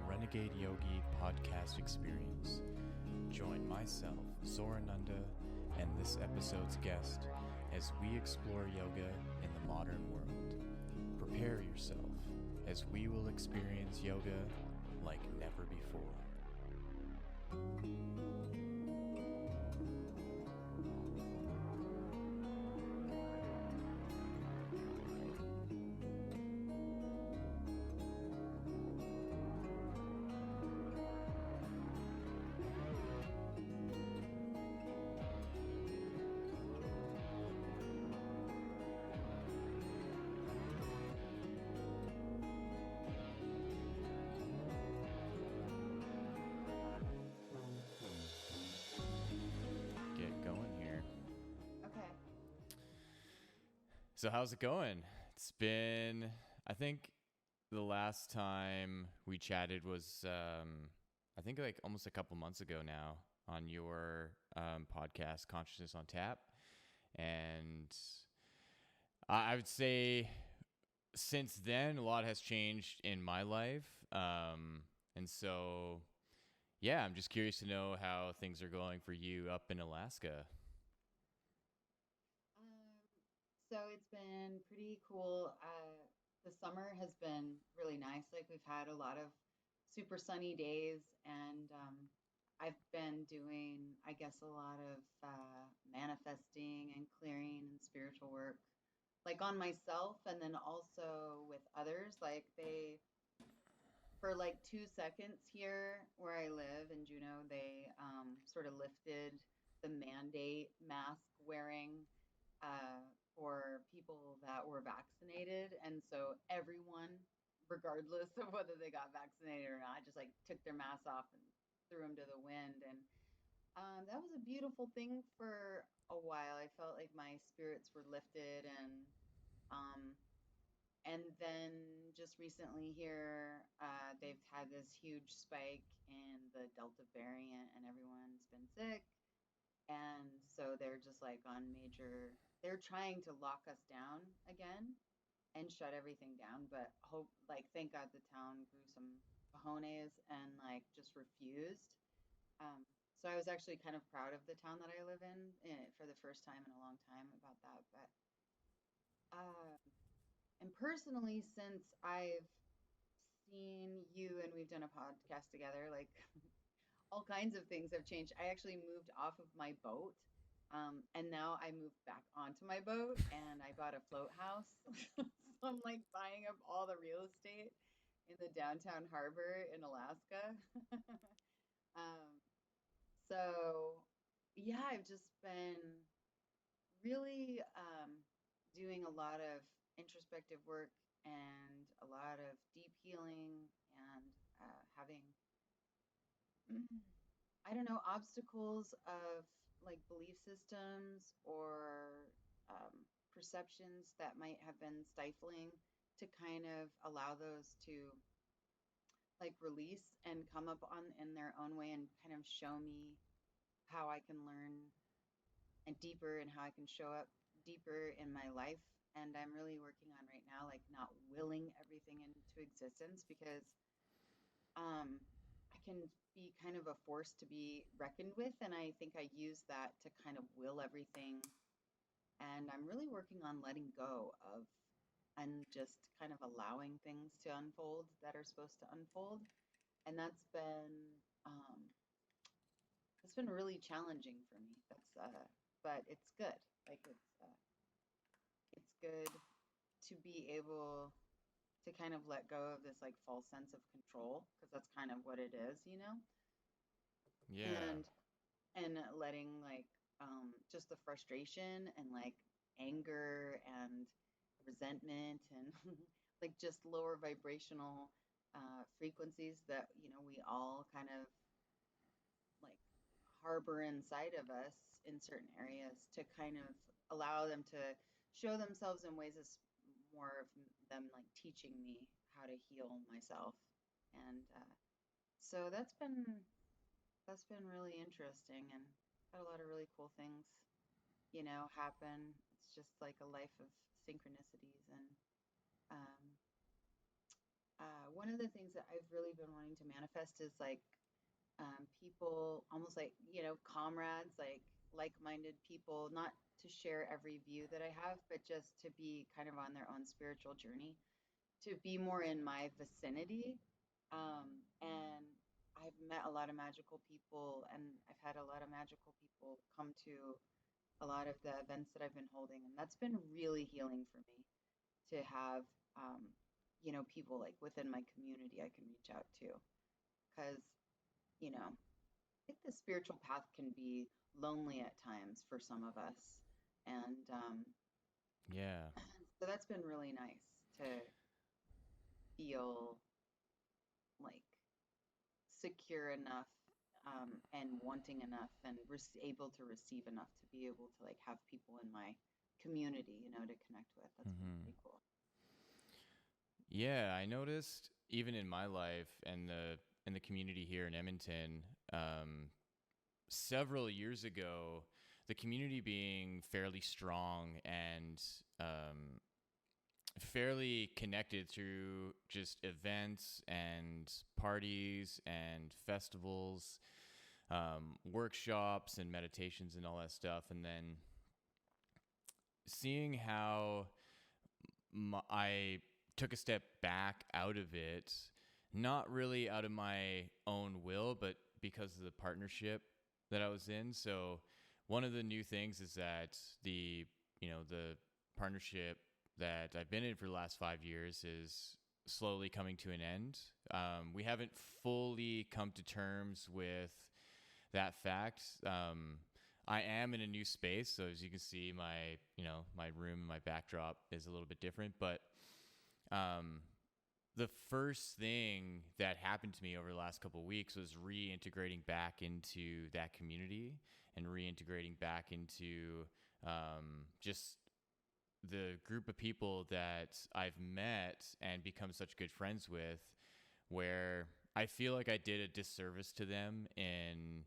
Renegade Yogi Podcast Experience. Join myself, Zorananda, and this episode's guest as we explore yoga in the modern world. Prepare yourself as we will experience yoga like never before. So how's it going? It's been, I think the last time we chatted was, I think like almost a couple months ago now on your podcast, Consciousness on Tap. And I would say since then, a lot has changed in my life. And so, yeah, I'm just curious to know how things are going for you up in Alaska. So it's been pretty cool. The summer has been really nice. Like we've had a lot of super sunny days, and I've been doing, I guess, a lot of manifesting and clearing and spiritual work, like on myself, and then also with others. For like 2 seconds here where I live in Juneau, they sort of lifted the mandate mask wearing for people that were vaccinated. And so everyone, regardless of whether they got vaccinated or not, just like took their masks off and threw them to the wind. And that was a beautiful thing for a while. I felt like my spirits were lifted, um, and then just recently here, they've had this huge spike in the Delta variant, and everyone's been sick. And so they're just like they're trying to lock us down again and shut everything down. But thank God the town grew some cojones and like just refused. Um, so I was actually kind of proud of the town that I live in, for the first time in a long time about that. But, uh, and personally, since I've seen you and we've done a podcast together, like all kinds of things have changed. I actually moved off of my boat, and now I moved back onto my boat and I bought a float house. So I'm like buying up all the real estate in the downtown harbor in Alaska. Um, so yeah, I've just been really doing a lot of introspective work and a lot of deep healing and having I don't know, obstacles of like belief systems or perceptions that might have been stifling to kind of allow those to like release and come up on in their own way and kind of show me how I can learn and deeper and how I can show up deeper in my life. And I'm really working on right now, like not willing everything into existence because um, I can be kind of a force to be reckoned with. And I think I use that to kind of will everything. And I'm really working on letting go of and just kind of allowing things to unfold that are supposed to unfold. And that's been really challenging for me. But it's good. It's good to be able to kind of let go of this like false sense of control because that's kind of what it is, you know? Yeah. And letting like just the frustration and like anger and resentment and like just lower vibrational frequencies that we all kind of like harbor inside of us in certain areas to kind of allow them to show themselves in ways as more of them like teaching me how to heal myself. And so that's been really interesting and had a lot of really cool things, happen. It's just like a life of synchronicities. And one of the things that I've really been wanting to manifest is like people, almost like, comrades, like-minded people, not to share every view that I have, but just to be kind of on their own spiritual journey, to be more in my vicinity. And I've met a lot of magical people, and I've had a lot of magical people come to a lot of the events that I've been holding, and that's been really healing for me to have, people like within my community I can reach out to, because, I think the spiritual path can be lonely at times for some of us, and Yeah. so that's been really nice to feel like secure enough, and wanting enough, and able to receive enough to be able to like have people in my community, to connect with. That's been Mm-hmm. pretty cool. Yeah, I noticed even in my life and the community here in Edmonton, several years ago, the community being fairly strong and fairly connected through just events and parties and festivals, workshops and meditations and all that stuff, and then seeing how I took a step back out of it, not really out of my own will, but because of the partnership that I was in. So one of the new things is that the partnership that I've been in for the last 5 years is slowly coming to an end. We haven't fully come to terms with that fact. I am in a new space, so as you can see, my room, my backdrop is a little bit different. But the first thing that happened to me over the last couple of weeks was reintegrating back into that community and reintegrating back into just the group of people that I've met and become such good friends with, where I feel like I did a disservice to them in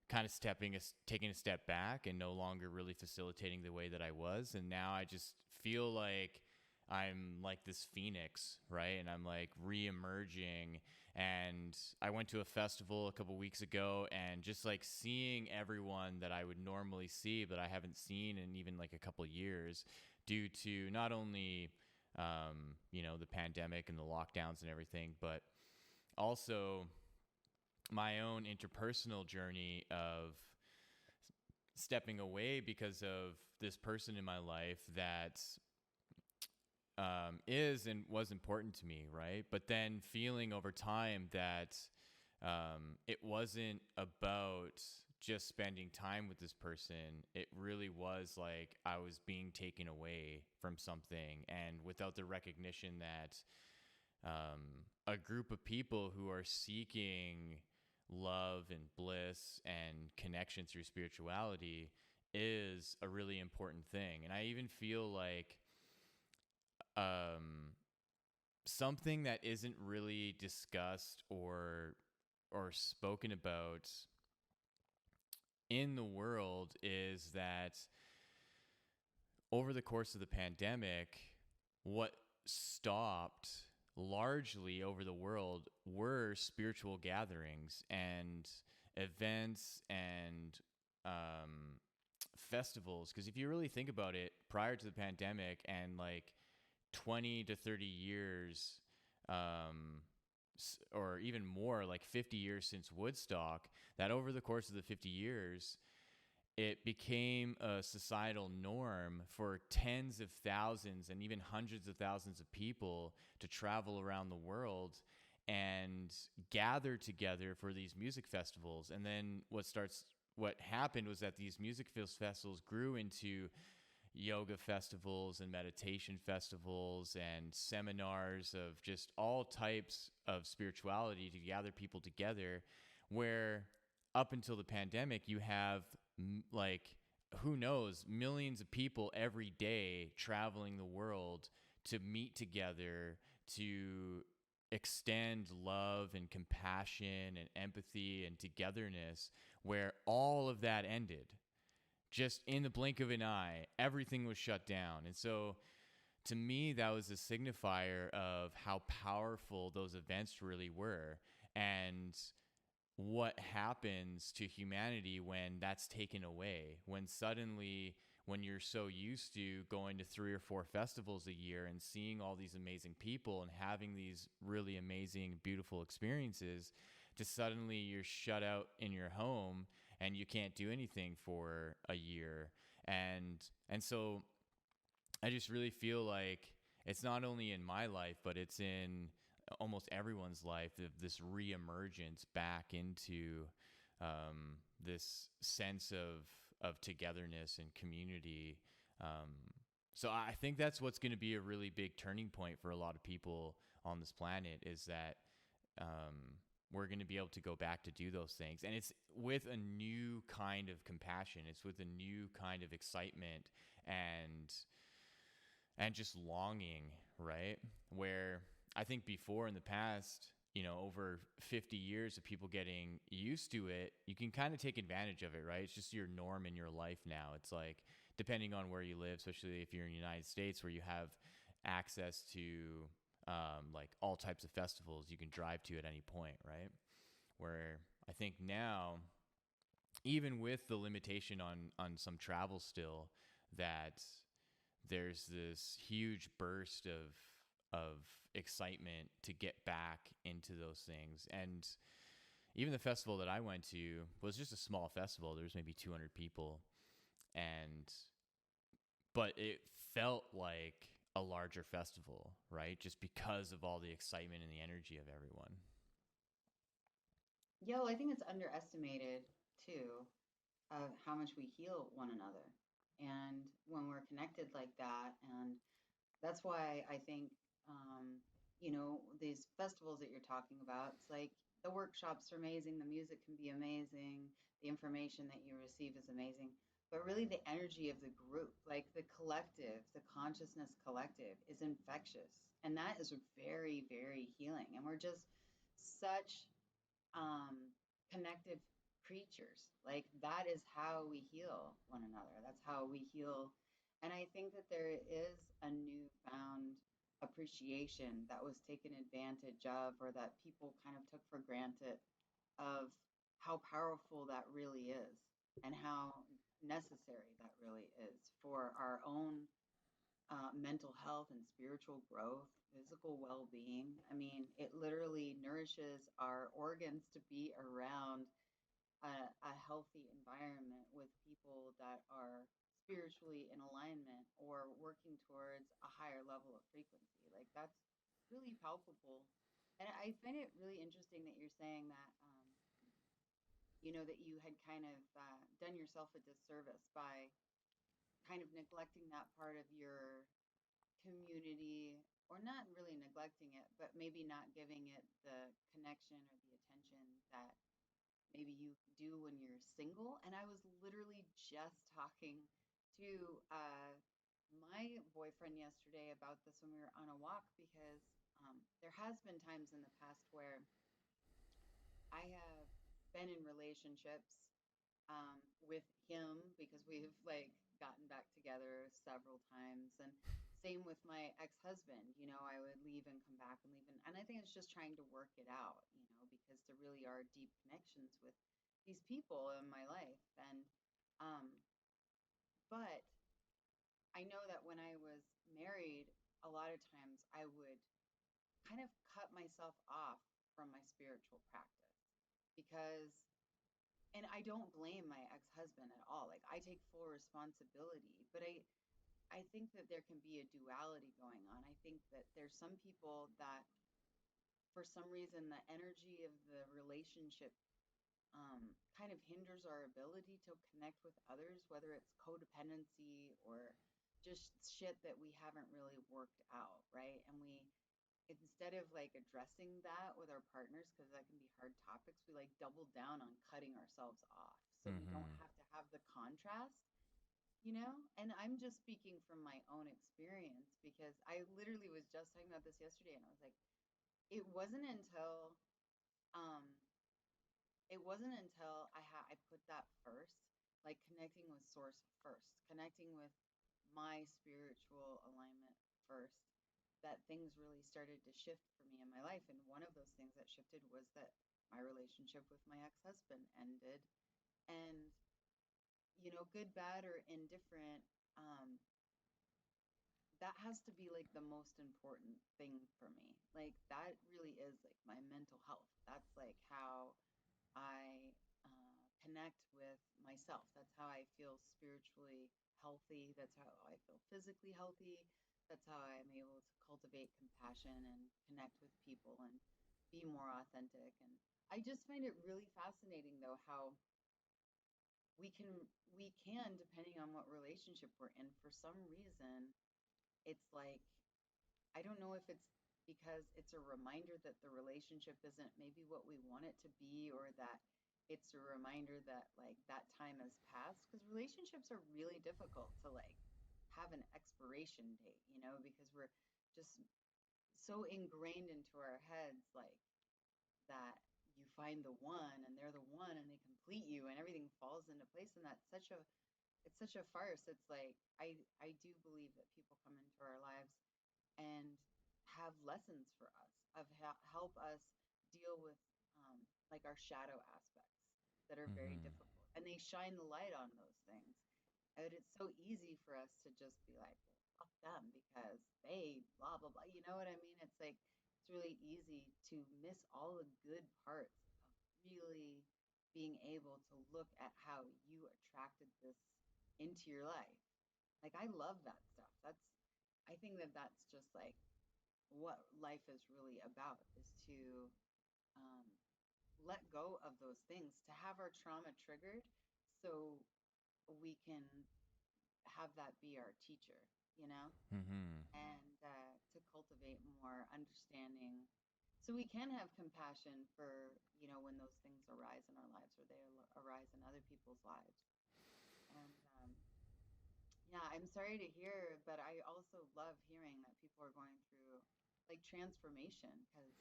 kind of taking a step back and no longer really facilitating the way that I was. And now I just feel like I'm like this phoenix, right? And I'm like re-emerging. And I went to a festival a couple weeks ago, and just like seeing everyone that I would normally see, but I haven't seen in even like a couple years, due to not only, the pandemic and the lockdowns and everything, but also my own interpersonal journey of stepping away because of this person in my life that is and was important to me, right? But then feeling over time that it wasn't about just spending time with this person. It really was like I was being taken away from something, and without the recognition that a group of people who are seeking love and bliss and connection through spirituality is a really important thing. And I even feel like something that isn't really discussed or spoken about in the world is that over the course of the pandemic, what stopped largely over the world were spiritual gatherings and events and festivals. Because if you really think about it, prior to the pandemic and like 20 to 30 years, or even more, like 50 years since Woodstock, that over the course of the 50 years, it became a societal norm for tens of thousands and even hundreds of thousands of people to travel around the world and gather together for these music festivals. And then what happened was that these music festivals grew into yoga festivals and meditation festivals and seminars of just all types of spirituality to gather people together, where up until the pandemic, you have like, who knows, millions of people every day traveling the world to meet together, to extend love and compassion and empathy and togetherness, where all of that ended. Just in the blink of an eye, everything was shut down. And so to me, that was a signifier of how powerful those events really were. And what happens to humanity when that's taken away, when suddenly, when you're so used to going to 3 or 4 festivals a year and seeing all these amazing people and having these really amazing, beautiful experiences, to suddenly you're shut out in your home and you can't do anything for a year. And so I just really feel like it's not only in my life, but it's in almost everyone's life, this reemergence back into this sense of togetherness and community. Um, so I think that's what's going to be a really big turning point for a lot of people on this planet, is that we're going to be able to go back to do those things. And it's with a new kind of compassion. It's with a new kind of excitement and just longing, right? Where I think before, in the past, over 50 years of people getting used to it, you can kind of take advantage of it, right? It's just your norm in your life now. It's like, depending on where you live, especially if you're in the United States, where you have access to like all types of festivals you can drive to at any point, right? Where I think now, even with the limitation on some travel still, that there's this huge burst of excitement to get back into those things. And even the festival that I went to was just a small festival. There was maybe 200 people, but it felt like a larger festival, right? Just because of all the excitement and the energy of everyone. Yeah, well, I think it's underestimated too, of how much we heal one another. And when we're connected like that, and that's why I think, these festivals that you're talking about, it's like the workshops are amazing, the music can be amazing, the information that you receive is amazing. But really, the energy of the group, like the collective, the consciousness collective, is infectious. And that is very, very healing. And we're just such connective creatures. Like that is how we heal one another. That's how we heal. And I think that there is a newfound appreciation that was taken advantage of, or that people kind of took for granted, of how powerful that really is and how necessary that really is for our own mental health and spiritual growth, physical well being. I mean, it literally nourishes our organs to be around a healthy environment with people that are spiritually in alignment or working towards a higher level of frequency. Like, that's really palpable. And I find it really interesting that you're saying that, that you had kind of done yourself a disservice by kind of neglecting that part of your community, or not really neglecting it, but maybe not giving it the connection or the attention that maybe you do when you're single. And I was literally just talking to my boyfriend yesterday about this when we were on a walk, because there has been times in the past where I have been in relationships with him, because we've like gotten back together several times. And same with my ex-husband, I would leave and come back and leave. And I think it's just trying to work it out, because there really are deep connections with these people in my life. And, but I know that when I was married, a lot of times I would kind of cut myself off from my spiritual practice, because and I don't blame my ex-husband at all. Like, I take full responsibility, but I think that there can be a duality going on. I think that there's some people that, for some reason, the energy of the relationship kind of hinders our ability to connect with others, whether it's codependency or just shit that we haven't really worked out, right? And we, instead of like addressing that with our partners, because that can be hard topics, we like double down on cutting ourselves off so we don't Mm-hmm. have to have the contrast, And I'm just speaking from my own experience, because I literally was just talking about this yesterday, and I was like, it wasn't until um I put that first, like connecting with source first, connecting with my spiritual alignment first, that things really started to shift for me in my life. And one of those things that shifted was that my relationship with my ex-husband ended. And, good, bad, or indifferent, um, that has to be like the most important thing for me. Like, that really is like my mental health. That's like how I connect with myself. That's how I feel spiritually healthy. That's how I feel physically healthy. That's how I'm able to cultivate compassion and connect with people and be more authentic. And I just find it really fascinating, though, how we can depending on what relationship we're in, for some reason, it's like, I don't know if it's because it's a reminder that the relationship isn't maybe what we want it to be, or that it's a reminder that like that time has passed, because relationships are really difficult to like have an expiration date, because we're just so ingrained into our heads, like that you find the one and they're the one and they complete you and everything falls into place, and that's such a it's such a farce. It's like I do believe that people come into our lives and have lessons for us, of help us deal with like our shadow aspects that are very Mm-hmm. difficult, and they shine the light on those things. And it's so easy for us to just be like, well, fuck them because they blah blah blah, you know what I mean? It's like it's really easy to miss all the good parts of really being able to look at how you attracted this into your life. Like, I love that stuff. I think that that's just like what life is really about, is to um, let go of those things, to have our trauma triggered so we can have that be our teacher, you know, Mm-hmm. and to cultivate more understanding so we can have compassion for, when those things arise in our lives, or they arise in other people's lives. And yeah, I'm sorry to hear, but I also love hearing that people are going through like transformation, because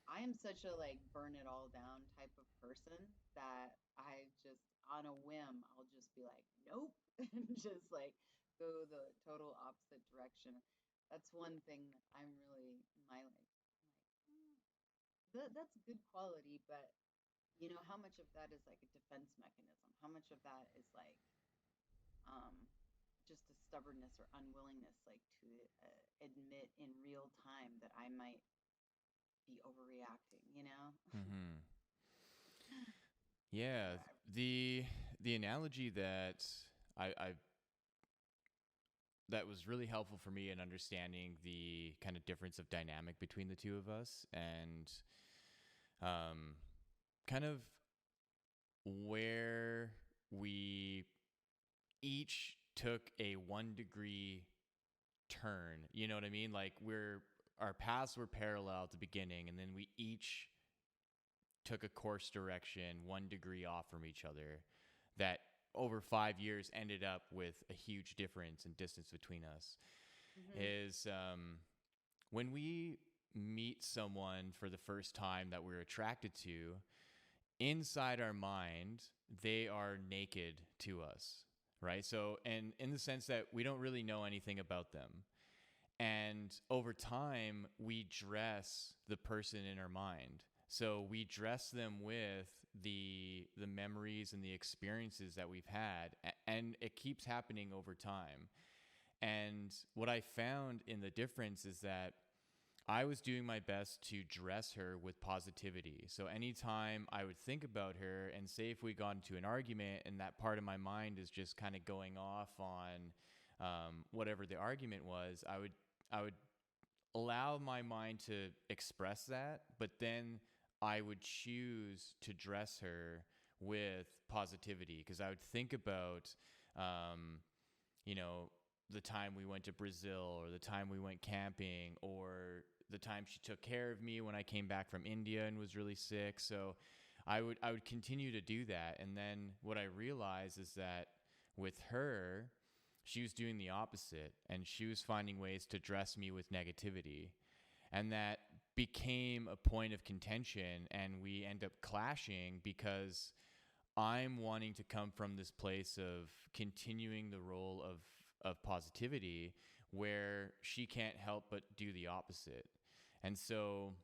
I am such a like burn it all down type of person that I just on a whim I'll just be like nope and just like go the total opposite direction. That's one thing that I'm really in my life. I'm like, that's a good quality, but how much of that is like a defense mechanism? How much of that is like um just a stubbornness or unwillingness, like to admit in real time that I might be overreacting? Mm-hmm. Yeah, the analogy that I that was really helpful for me in understanding the kind of difference of dynamic between the two of us, and um, kind of where we each took a 1 degree turn. You know what I mean? Like, our paths were parallel at the beginning, and then we each took a course direction 1 degree off from each other, that over 5 years ended up with a huge difference in distance between us. Hmm. Is when we meet someone for the first time that we're attracted to, inside our mind, they are naked to us, right? So, and in the sense that we don't really know anything about them. And over time, we dress the person in our mind. So we dress them with the memories and the experiences that we've had, and it keeps happening over time. And what I found in the difference is that I was doing my best to dress her with positivity. So anytime I would think about her, and say if we got into an argument and that part of my mind is just kind of going off on whatever the argument was, I would allow my mind to express that, but then I would choose to dress her with positivity, because I would think about, um, you know, the time we went to Brazil, or the time we went camping, or the time she took care of me when I came back from India and was really sick. So I would continue to do that. And then what I realized is that with her, she was doing the opposite, and she was finding ways to dress me with negativity. And that became a point of contention, and we end up clashing because I'm wanting to come from this place of continuing the role of positivity, where she can't help but do the opposite. And so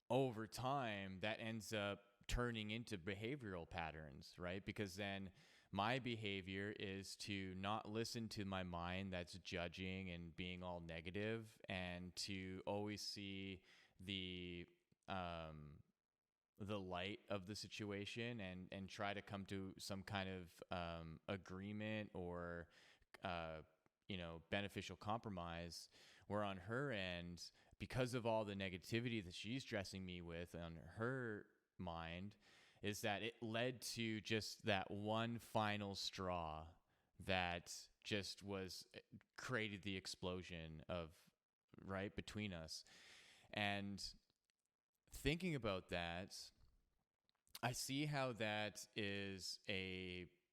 over time, that ends up turning into behavioral patterns, right? Because then my behavior is to not listen to my mind that's judging and being all negative, and to always see the light of the situation, and try to come to some kind of agreement, or beneficial compromise. Where on her end, because of all the negativity that she's dressing me with on her mind, is that it led to just that one final straw that just created the explosion of right between us. And thinking about that, I see how that is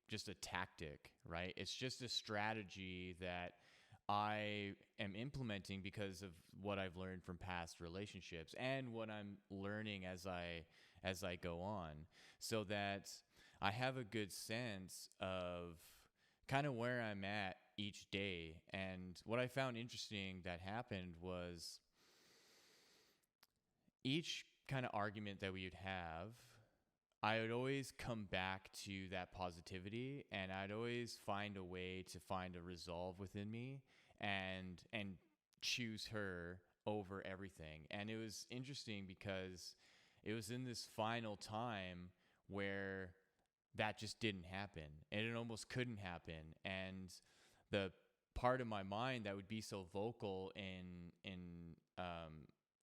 just a tactic, right? It's just a strategy that I am implementing because of what I've learned from past relationships, and what I'm learning as I go on, so that I have a good sense of kind of where I'm at each day. And what I found interesting that happened was, each kind of argument that we would have, I would always come back to that positivity, and I'd always find a way to find a resolve within me, and choose her over everything. And it was interesting because it was in this final time where that just didn't happen, and it almost couldn't happen. And the part of my mind that would be so vocal in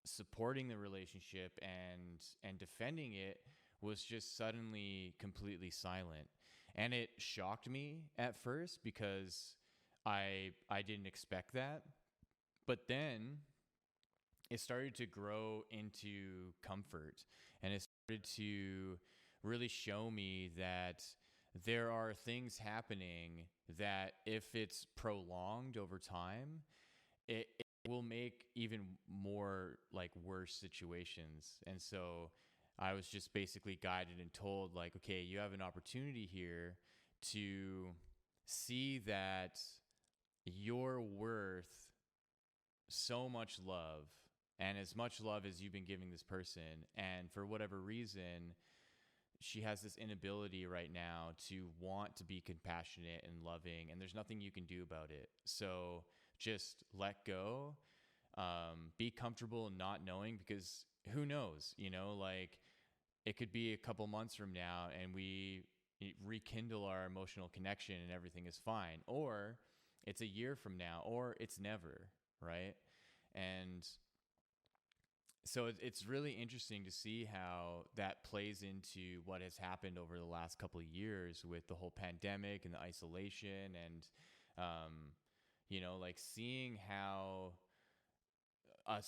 supporting the relationship and defending it was just suddenly completely silent. And it shocked me at first, because I didn't expect that. But then it started to grow into comfort, and it started to really show me that there are things happening that, if it's prolonged over time, it will make even more like worse situations. And so I was just basically guided and told, like, okay, you have an opportunity here to see that you're worth so much love, and as much love as you've been giving this person. And for whatever reason, she has this inability right now to want to be compassionate and loving, and there's nothing you can do about it. So just let go, be comfortable in not knowing, because who knows, like, it could be a couple months from now and we rekindle our emotional connection and everything is fine, or it's a year from now, or it's never, right? And so it's really interesting to see how that plays into what has happened over the last couple of years with the whole pandemic and the isolation, and like seeing how a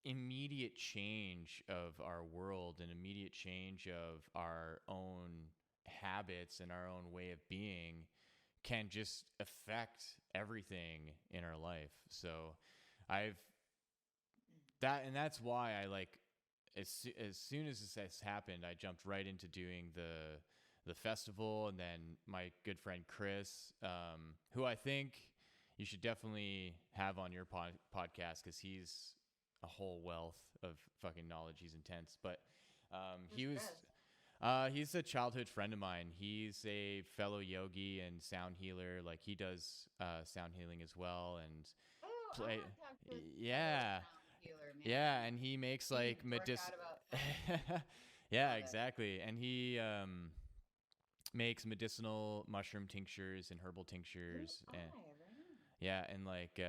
immediate change of our world, and immediate change of our own habits and our own way of being can just affect everything in our life. So that's why I, like, as soon as this has happened, I jumped right into doing the festival. And then my good friend Chris, who I think you should definitely have on your podcast, because he's a whole wealth of fucking knowledge. He's intense. But he's a childhood friend of mine. He's a fellow yogi and sound healer. Like, he does sound healing as well, and play. Yeah. Healer, man. Yeah, and he makes like yeah, exactly. And he makes medicinal mushroom tinctures and herbal tinctures. And yeah, and like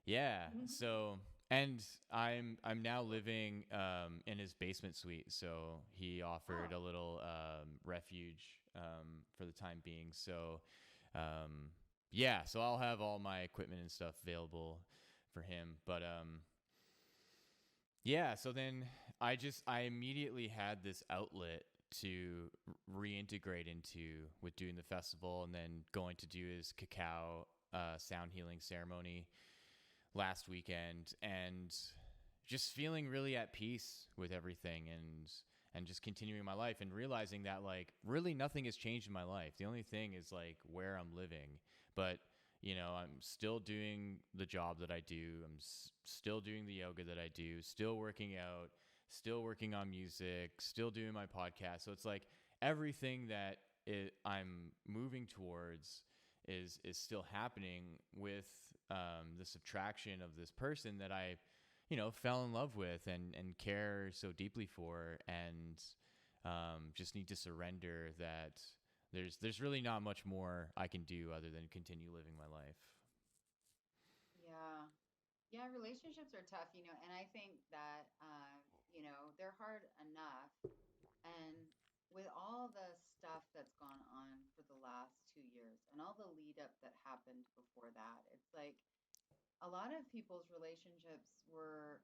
yeah. So, and I'm now living in his basement suite, so he offered a little refuge for the time being. So yeah, so I'll have all my equipment and stuff available for him. But yeah, so then I immediately had this outlet to reintegrate into, with doing the festival, and then going to do his cacao sound healing ceremony last weekend, and just feeling really at peace with everything, and just continuing my life, and realizing that, like, really nothing has changed in my life. The only thing is, like, where I'm living. But I'm still doing the job that I do. I'm still doing the yoga that I do, still working out, still working on music, still doing my podcast. So it's like everything that I'm moving towards is still happening with the subtraction of this person that I, fell in love with and care so deeply for, and just need to surrender that there's really not much more I can do other than continue living my life. Yeah. Yeah, relationships are tough, and I think that, they're hard enough. And with all the stuff that's gone on for the last 2 years and all the lead up that happened before that, it's like a lot of people's relationships were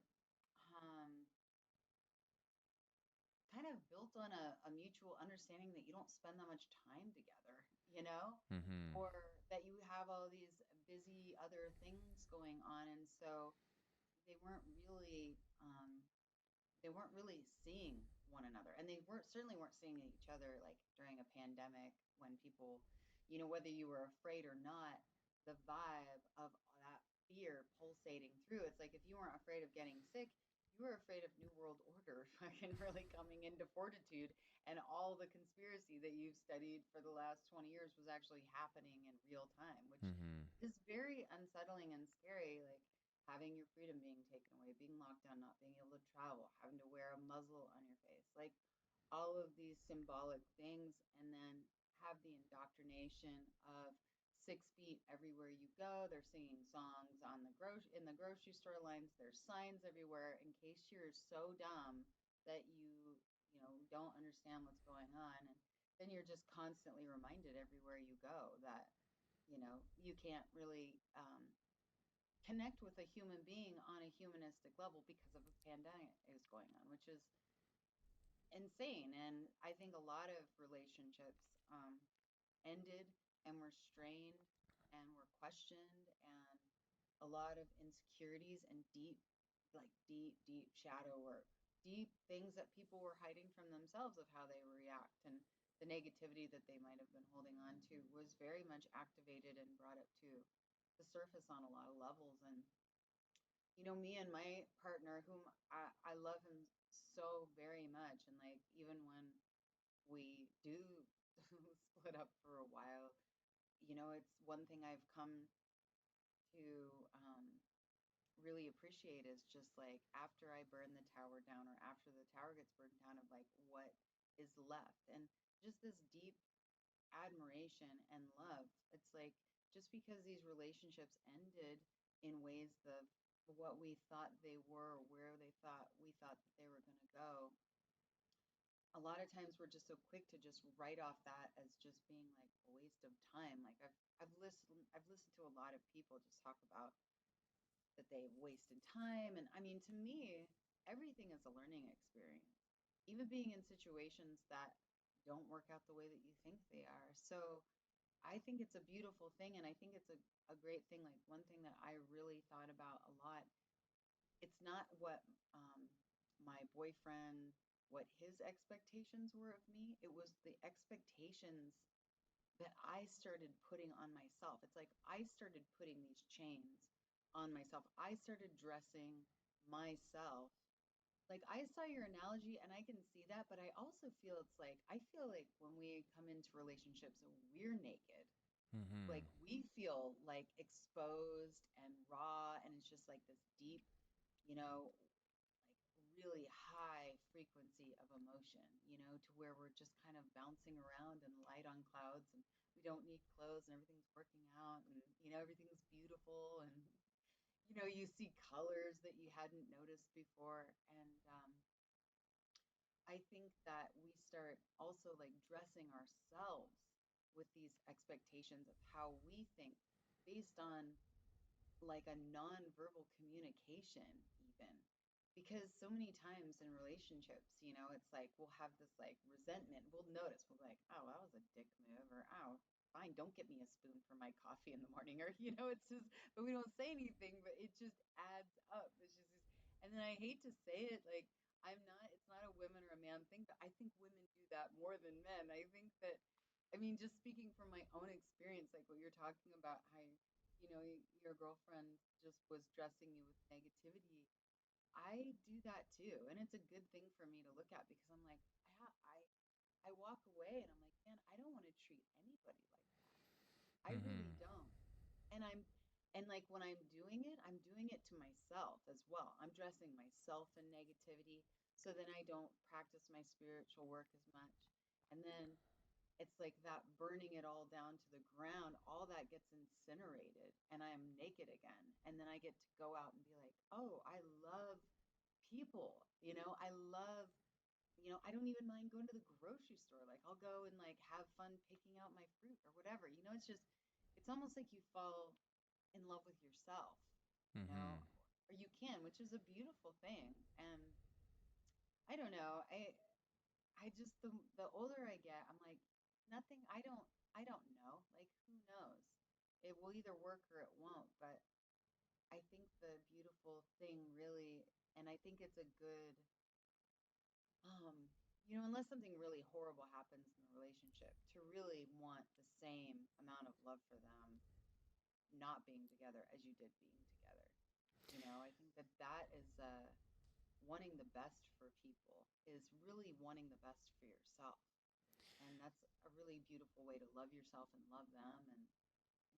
um, kind of built on a mutual understanding that you don't spend that much time together, you know, Mm-hmm. or that you have all these busy other things going on. And so they weren't really they weren't really seeing one another, and they weren't certainly weren't seeing each other like during a pandemic when people, whether you were afraid or not, the vibe of that fear pulsating through. It's like if you weren't afraid of getting sick, you were afraid of new world order fucking really coming into fortitude, and all the conspiracy that you've studied for the last 20 years was actually happening in real time, which Mm-hmm. is very unsettling and scary. Like having your freedom being taken away, being locked down, not being able to travel, having to wear a muzzle on your face, like all of these symbolic things, and then have the indoctrination of 6 feet everywhere you go. They're singing songs on in the grocery store lines. There's signs everywhere in case you're so dumb that don't understand what's going on, and then you're just constantly reminded everywhere you go that you can't really connect with a human being on a humanistic level because of a pandemic is going on, which is insane. And I think a lot of relationships ended and were strained and were questioned, and a lot of insecurities and deep, like deep shadow work, deep things that people were hiding from themselves of how they react, and the negativity that they might have been holding on to was very much activated and brought up to the surface on a lot of levels. And me and my partner, whom I love him so very much, and like even when we do split up for a while, it's one thing I've come to really appreciate is just like after I burn the tower down, or after the tower gets burned down, of like what is left, and just this deep admiration and love. It's like just because these relationships ended in ways of what we thought they were, or where we thought that they were going to go, a lot of times we're just so quick to just write off that as just being like a waste of time. Like I've listened to a lot of people just talk about that they've wasted time, and I mean, to me, everything is a learning experience, even being in situations that don't work out the way that you think they are. So I think it's a beautiful thing, and I think it's a great thing. Like one thing that I really thought about a lot, it's not what my boyfriend, what his expectations were of me. It was the expectations that I started putting on myself. It's like I started putting these chains on myself. I started dressing myself. Like I saw your analogy and I can see that, but I also feel it's like I feel like when we come into relationships, we're naked. Mm-hmm. Like we feel like exposed and raw, and it's just like this deep, you know, like really high frequency of emotion, to where we're just kind of bouncing around and light on clouds, and we don't need clothes, and everything's working out, and everything's beautiful, and you see colors that you hadn't noticed before. And I think that we start also like dressing ourselves with these expectations of how we think based on like a nonverbal communication, even. Because so many times in relationships, it's like we'll have this like resentment. We'll notice, we'll be like, oh, that was a dick move, or oh, fine, don't get me a spoon for my coffee in the morning, or it's just, but we don't say anything, but it just adds up. It's just this, and then I hate to say it, like it's not a women or a man thing, but I think women do that more than men. I think that, I mean, just speaking from my own experience, like what you're talking about, how your girlfriend just was dressing you with negativity. I do that too, and it's a good thing for me to look at because I'm like, I walk away and I'm like, man, I don't want to treat anybody like that. I really Mm-hmm. don't. And like when I'm doing it, I'm doing it to myself as well. I'm dressing myself in negativity so then I don't practice my spiritual work as much. And then it's like that burning it all down to the ground, all that gets incinerated and I am naked again. And then I get to go out and be like, oh, I love people. I love, I don't even mind going to the grocery store. Like I'll go and like have fun picking out my fruit or whatever. It's just, it's almost like you fall in love with yourself, you Mm-hmm. know, or you can, which is a beautiful thing. And I don't know. I just the older I get, I'm like nothing. I don't know. Like who knows? It will either work or it won't. But I think the beautiful thing really, and I think it's a good, unless something really horrible happens in the relationship, to really want the same amount of love for them not being together as you did being together. I think that that is wanting the best for people is really wanting the best for yourself. And that's a really beautiful way to love yourself and love them and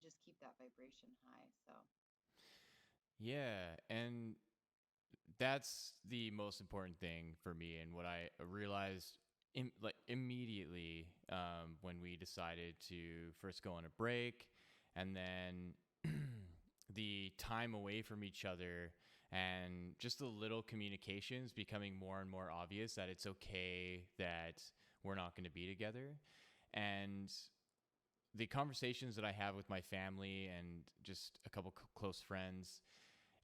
just keep that vibration high. So, Yeah, and that's the most important thing for me, and what I realized immediately when we decided to first go on a break, and then the time away from each other, and just the little communications becoming more and more obvious that it's okay that we're not going to be together, and the conversations that I have with my family and just a couple close friends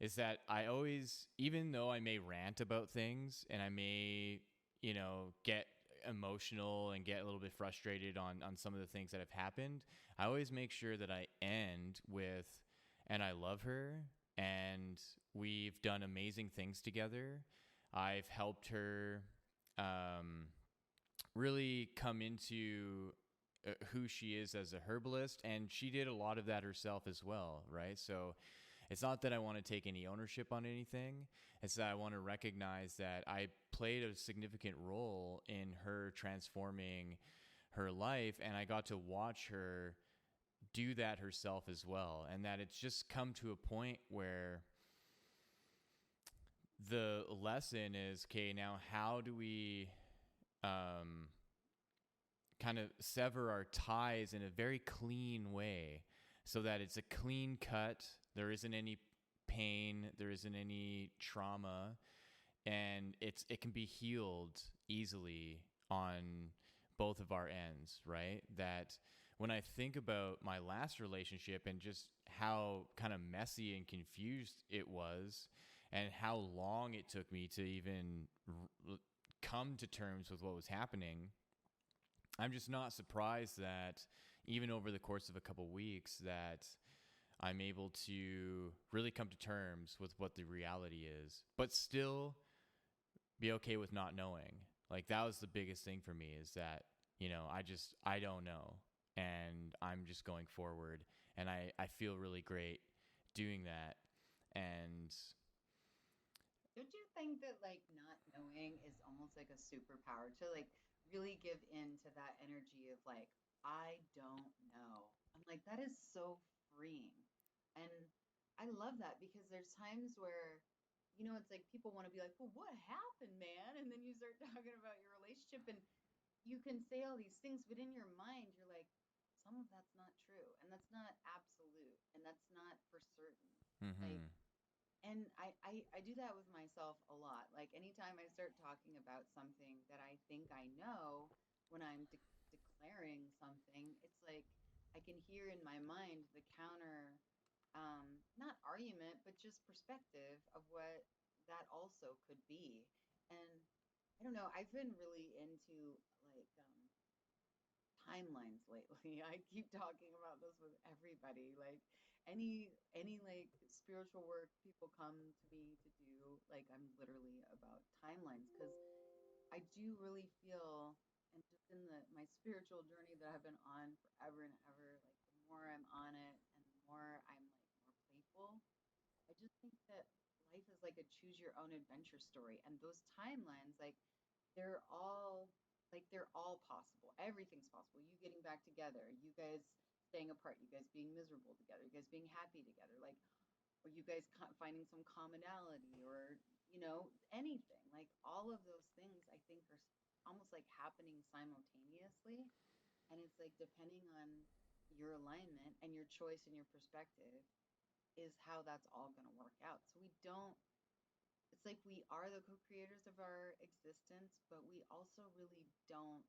is that I always, even though I may rant about things and I may, get emotional and get a little bit frustrated on some of the things that have happened, I always make sure that I end with, and I love her, and we've done amazing things together. I've helped her um, really come into who she is as a herbalist, and she did a lot of that herself as well, right? So it's not that I want to take any ownership on anything. It's that I want to recognize that I played a significant role in her transforming her life, and I got to watch her do that herself as well. And that it's just come to a point where the lesson is, okay, now how do we um, kind of sever our ties in a very clean way so that it's a clean cut? There isn't any pain, there isn't any trauma, and it can be healed easily on both of our ends, right? That when I think about my last relationship and just how kind of messy and confused it was, and how long it took me to even come to terms with what was happening, I'm just not surprised that even over the course of a couple weeks that I'm able to really come to terms with what the reality is, but still be okay with not knowing. Like that was the biggest thing for me, is that, I don't know, and I'm just going forward, and I feel really great doing that. And don't you think that like not knowing is almost like a superpower to like really give in to that energy of like, I don't know? I'm like, that is so freeing. And I love that because there's times where, it's like people want to be like, well, what happened, man? And then you start talking about your relationship and you can say all these things, but in your mind, you're like, some of that's not true. And that's not absolute. And that's not for certain. Like, mm-hmm, and I do that with myself a lot. Like anytime I start talking about something that I think I know, when I'm declaring something, it's like I can hear in my mind the counter, not argument, but just perspective of what that also could be. And I don't know, I've been really into like timelines lately. I keep talking about this with everybody. Like any like spiritual work people come to me to do, like I'm literally about timelines because I do really feel, and just in my spiritual journey that I've been on forever and ever, like the more I'm on it and the more I'm like people. I just think that life is like a choose your own adventure story. And those timelines, like they're all they're all possible. Everything's possible. You getting back together, you guys staying apart, you guys being miserable together, you guys being happy together, like or you guys finding some commonality or anything. Like all of those things I think are almost like happening simultaneously, and it's like depending on your alignment and your choice and your perspective is how that's all going to work out. So we don't it's like we are the co-creators of our existence, but we also really don't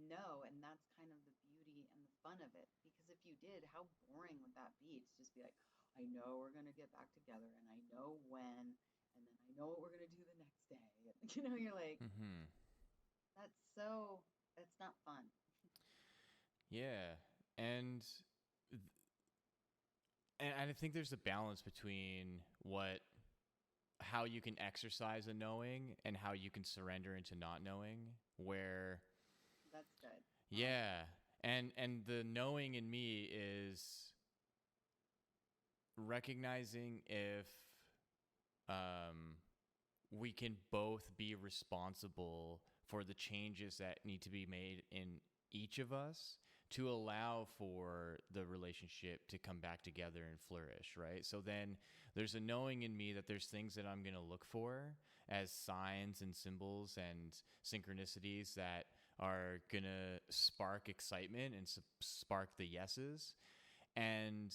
know, and that's kind of the beauty and the fun of it. Because if you did, how boring would that be to just be like, I know we're going to get back together and I know when, and then I know what we're going to do the next day. You're like, Mm-hmm. that's not fun. Yeah. And and I think there's a balance between how you can exercise a knowing and how you can surrender into not knowing, where That's good. yeah. And the knowing in me is recognizing if um we can both be responsible for the changes that need to be made in each of us to allow for the relationship to come back together and flourish, right? So then there's a knowing in me that there's things that I'm going to look for as signs and symbols and synchronicities that are going to spark excitement and spark the yeses. And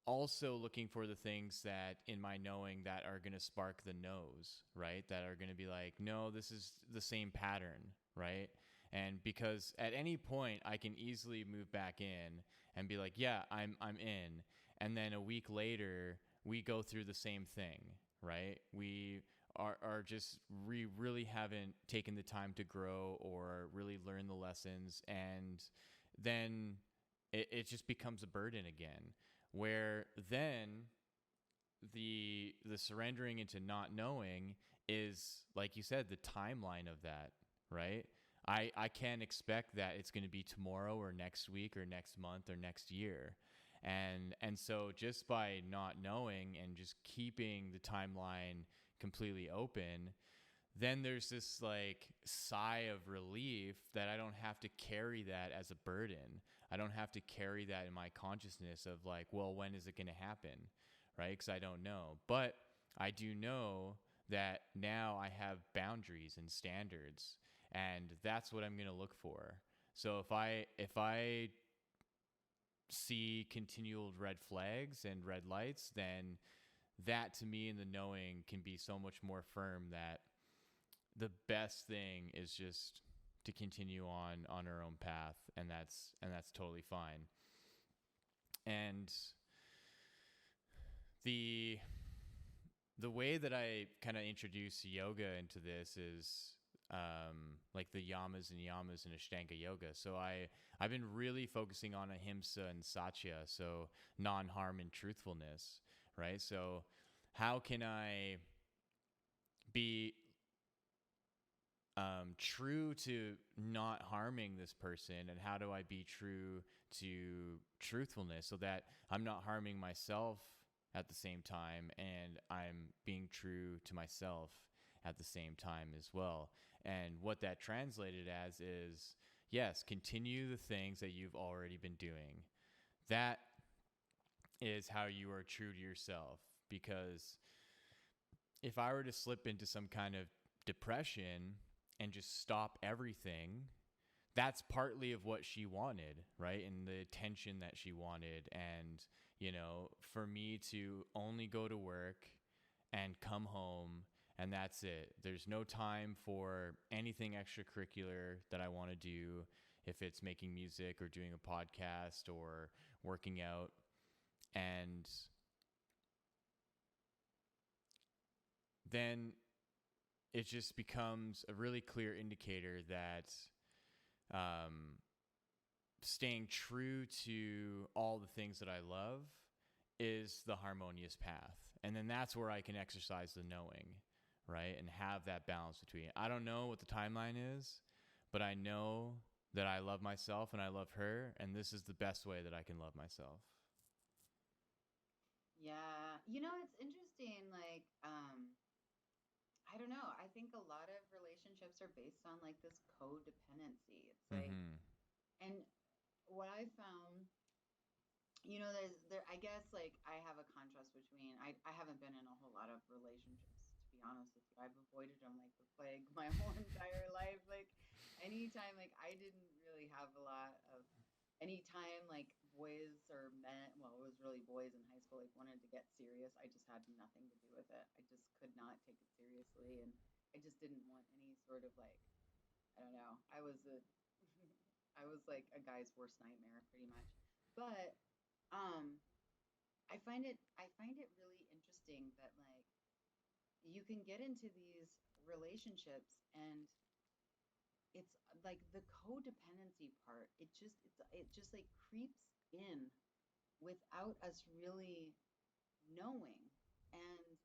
also looking for the things that in my knowing that are going to spark the no's, right? That are going to be like, no, this is the same pattern, right? And because at any point I can easily move back in and be like, yeah, I'm in. And then a week later, we go through the same thing, right? We are just, we really haven't taken the time to grow or really learn the lessons. And then it just becomes a burden again, where then the surrendering into not knowing is, like you said, the timeline of that, right? I can't expect that it's going to be tomorrow or next week or next month or next year. And so just by not knowing and just keeping the timeline completely open, then there's this like sigh of relief that I don't have to carry that as a burden. I don't have to carry that in my consciousness of like, well, when is it going to happen? Right? Because I don't know. But I do know that now I have boundaries and standards, and that's what I'm going to look for. So if I see continual red flags and red lights, then that to me in the knowing can be so much more firm that the best thing is just to continue on our own path, and that's totally fine. And the way that I kind of introduce yoga into this is like the yamas and yamas in Ashtanga yoga. So I've been really focusing on ahimsa and satya, so non-harm and truthfulness, right? So how can I be true to not harming this person, and how do I be true to truthfulness so that I'm not harming myself at the same time, and I'm being true to myself at the same time as well. And what that translated as is, yes, continue the things that you've already been doing. That is how you are true to yourself. Because if I were to slip into some kind of depression and just stop everything, that's partly of what she wanted, right? And the attention that she wanted. And, for me to only go to work and come home, and that's it. There's no time for anything extracurricular that I want to do, if it's making music or doing a podcast or working out. And then it just becomes a really clear indicator that staying true to all the things that I love is the harmonious path. And then that's where I can exercise the knowing, right? And have that balance between it. I don't know what the timeline is, but I know that I love myself and I love her, and this is the best way that I can love myself. Yeah. It's interesting. Like, I don't know. I think a lot of relationships are based on like this codependency. It's like, Mm-hmm. and what I found, I guess like I have a contrast between, I haven't been in a whole lot of relationships, to be honest with you. I've avoided them like the plague my whole entire life. Like, anytime, like, I didn't really have a lot of, anytime like boys or men, well, it was really boys in high school, like wanted to get serious, I just had nothing to do with it. I just could not take it seriously, and I just didn't want any sort of like, I don't know. I was like a guy's worst nightmare pretty much. But um I find it really interesting that like you can get into these relationships, and it's like the codependency part, it just like creeps in without us really knowing, and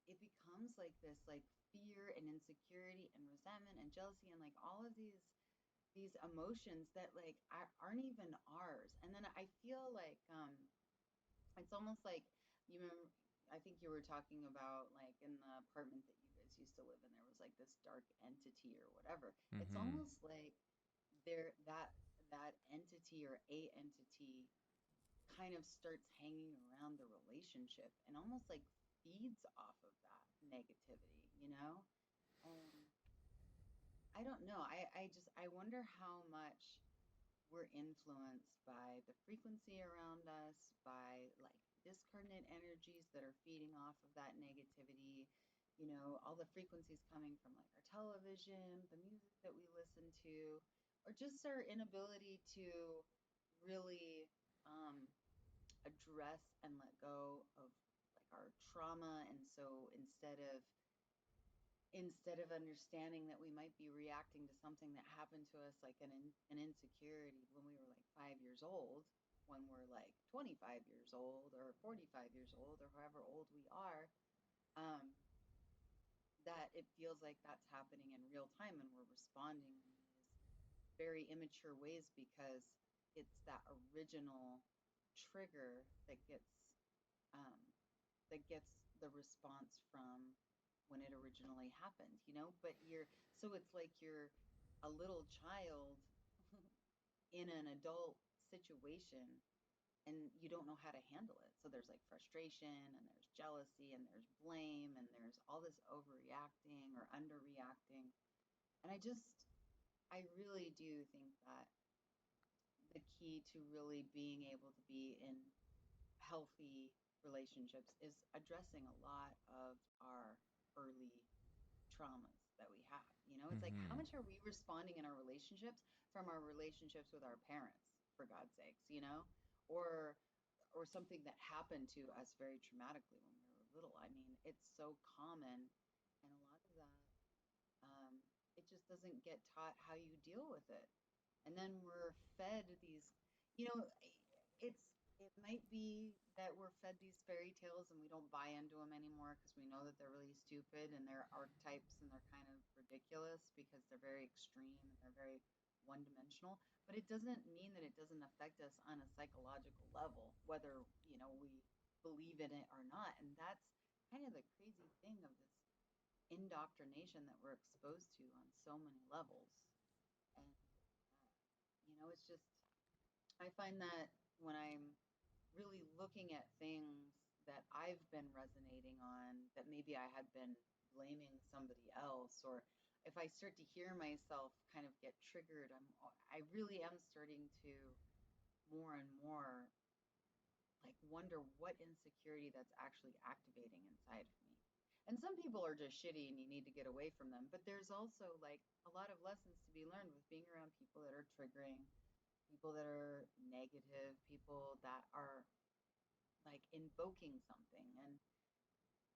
it becomes like this like fear and insecurity and resentment and jealousy and like all of these emotions that like aren't even ours. And then I feel like it's almost like, you remember, I think you were talking about like in the apartment that you guys used to live in, there was like this dark entity or whatever. It's Mm-hmm. almost like there that entity or a entity kind of starts hanging around the relationship and almost like feeds off of that negativity. And I don't know. I wonder how much we're influenced by the frequency around us, by like discordant energies that are feeding off of that negativity, all the frequencies coming from like our television, the music that we listen to, or just our inability to really um, address and let go of like our trauma. And so instead of understanding that we might be reacting to something that happened to us, like an insecurity when we were like 5 years old, when we're like 25 years old or 45 years old or however old we are, um, that it feels like that's happening in real time and we're responding in these very immature ways because it's that original trigger um, that gets the response from when it originally happened. But it's like you're a little child in an adult situation, and you don't know how to handle it. So there's like frustration, and there's jealousy, and there's blame, and there's all this overreacting or underreacting. And I really do think that the key to really being able to be in healthy relationships is addressing a lot of our early traumas that we have. It's like, how Mm-hmm. much are we responding in our relationships from our relationships with our parents, for God's sakes, or something that happened to us very traumatically when we were little. I mean, it's so common, and a lot of that, um, it just doesn't get taught how you deal with it. And then we're fed these, you know, it might be that we're fed these fairy tales and we don't buy into them anymore because we know that they're really stupid and they're archetypes and they're kind of ridiculous because they're very extreme and they're very one dimensional. But it doesn't mean that it doesn't affect us on a psychological level, whether, we believe in it or not. And that's kind of the crazy thing of this indoctrination that we're exposed to on so many levels. And, it's just, I find that when I'm really looking at things that I've been resonating on, that maybe I had been blaming somebody else, or if I start to hear myself kind of get triggered, I really am starting to more and more like wonder what insecurity that's actually activating inside of me. And some people are just shitty and you need to get away from them, but there's also like a lot of lessons to be learned with being around people that are triggering, people that are negative, people that are like invoking something. And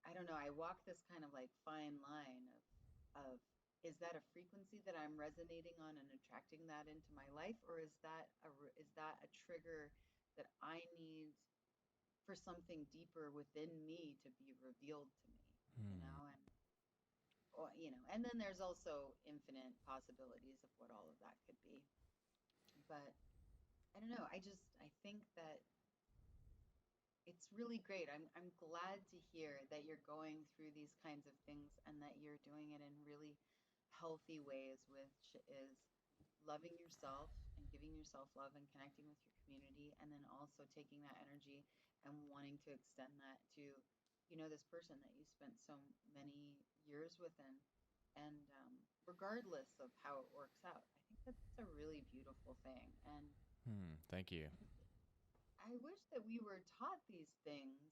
I don't know, I walk this kind of like fine line of is that a frequency that I'm resonating on and attracting that into my life, or is that a trigger that I need for something deeper within me to be revealed to me, and and then there's also infinite possibilities of what all of that could be. But I don't know, I think that it's really great. I'm glad to hear that you're going through these kinds of things and that you're doing it in really healthy ways, which is loving yourself and giving yourself love and connecting with your community, and then also taking that energy and wanting to extend that to, this person that you spent so many years with. And regardless of how it works out, I think that's a really beautiful thing. And Thank you. I wish that we were taught these things,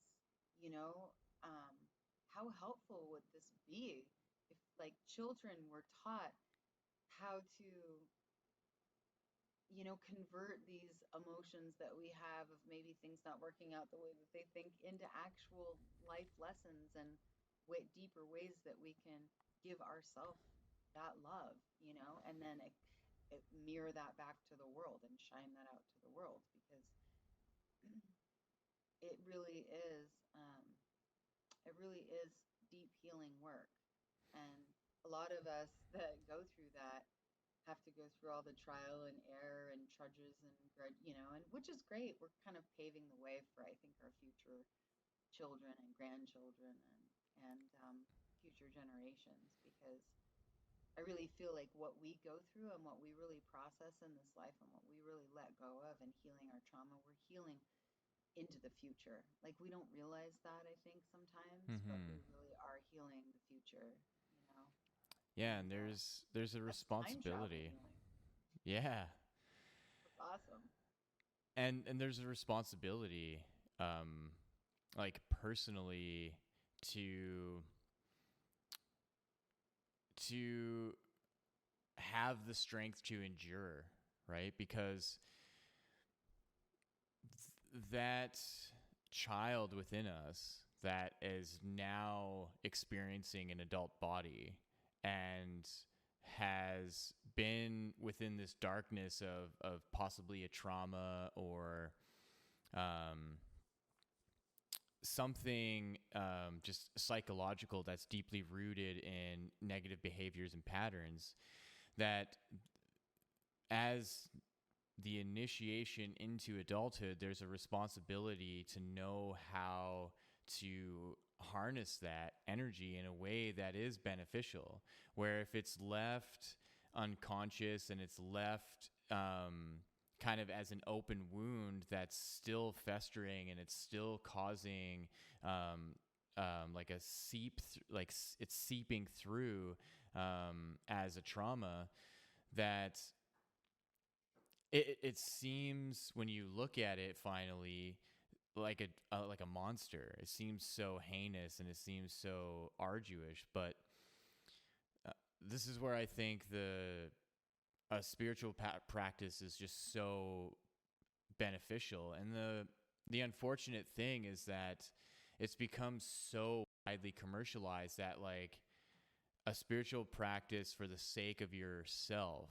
you know. How helpful would this be if, like, children were taught how to, convert these emotions that we have of maybe things not working out the way that they think into actual life lessons and way deeper ways that we can give ourselves that love, and then it mirror that back to the world and shine that out to the world, because it really is um, it really is deep healing work. And a lot of us that go through that have to go through all the trial and error and trudges and and which is great. We're kind of paving the way for, I think, our future children and grandchildren and future generations, because I really feel like what we go through and what we really process in this life and what we really let go of and healing our trauma, we're healing into the future. Like, we don't realize that, I think, sometimes, but we Hmm. really are healing the future, you know. Yeah, and And there's a that's time travel responsibility. healing. Yeah, That's awesome. and there's a responsibility, um, like personally, to to have the strength to endure, right? Because that child within us that is now experiencing an adult body and has been within this darkness of possibly a trauma or um, something just psychological that's deeply rooted in negative behaviors and patterns, that as the initiation into adulthood, there's a responsibility to know how to harness that energy in a way that is beneficial. Where if it's left unconscious and it's left kind of as an open wound that's still festering and it's still causing like a it's seeping through as a trauma, that it seems when you look at it finally like a monster. It seems so heinous and it seems so arduous. But uh, this is where I think the a spiritual practice is just so beneficial. And the unfortunate thing is that it's become so widely commercialized that, like, a spiritual practice for the sake of yourself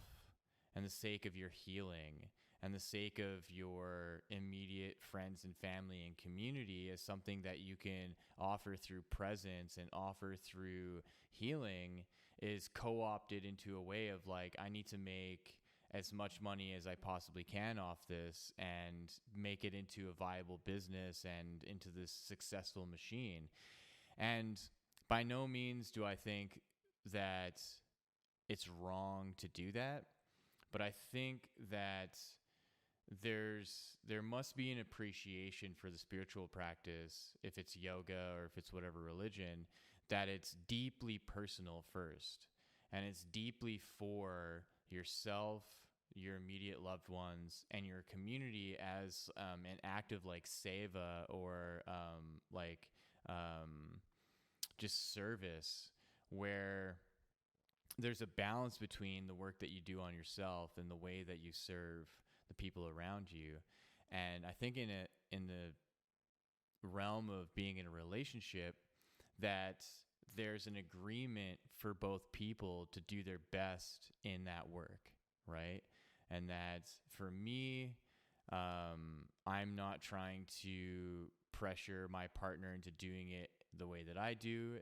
and the sake of your healing and the sake of your immediate friends and family and community is something that you can offer through presence and offer through healing, is co-opted into a way of, like, I need to make as much money as I possibly can off this and make it into a viable business and into this successful machine. And by no means do I think that it's wrong to do that, but I think that there must be an appreciation for the spiritual practice, if it's yoga or if it's whatever religion, that it's deeply personal first, and it's deeply for yourself, your immediate loved ones, and your community as an act of, like, seva or um, just service, where there's a balance between the work that you do on yourself and the way that you serve the people around you. And I think in the realm of being in a relationship, that there's an agreement for both people to do their best in that work, right? And that for me, I'm not trying to pressure my partner into doing it the way that I do,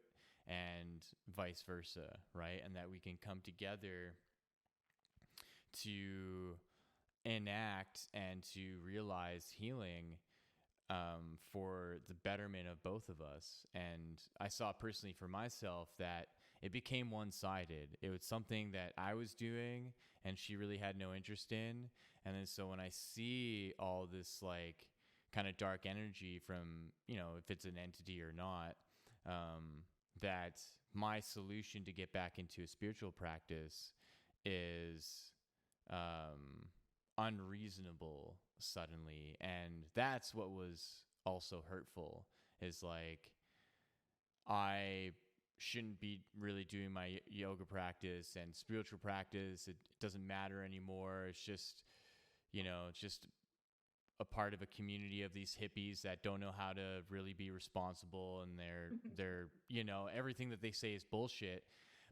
and vice versa, right? And that we can come together to enact and to realize healing for the betterment of both of us. And I saw personally for myself that it became one-sided. It was something that I was doing and she really had no interest in. And then so when I see all this like kind of dark energy from, if it's an entity or not, that my solution to get back into a spiritual practice is unreasonable suddenly. And that's what was also hurtful, is like I shouldn't be really doing my yoga practice and spiritual practice. It doesn't matter anymore. It's just, it's just a part of a community of these hippies that don't know how to really be responsible, and they're everything that they say is bullshit.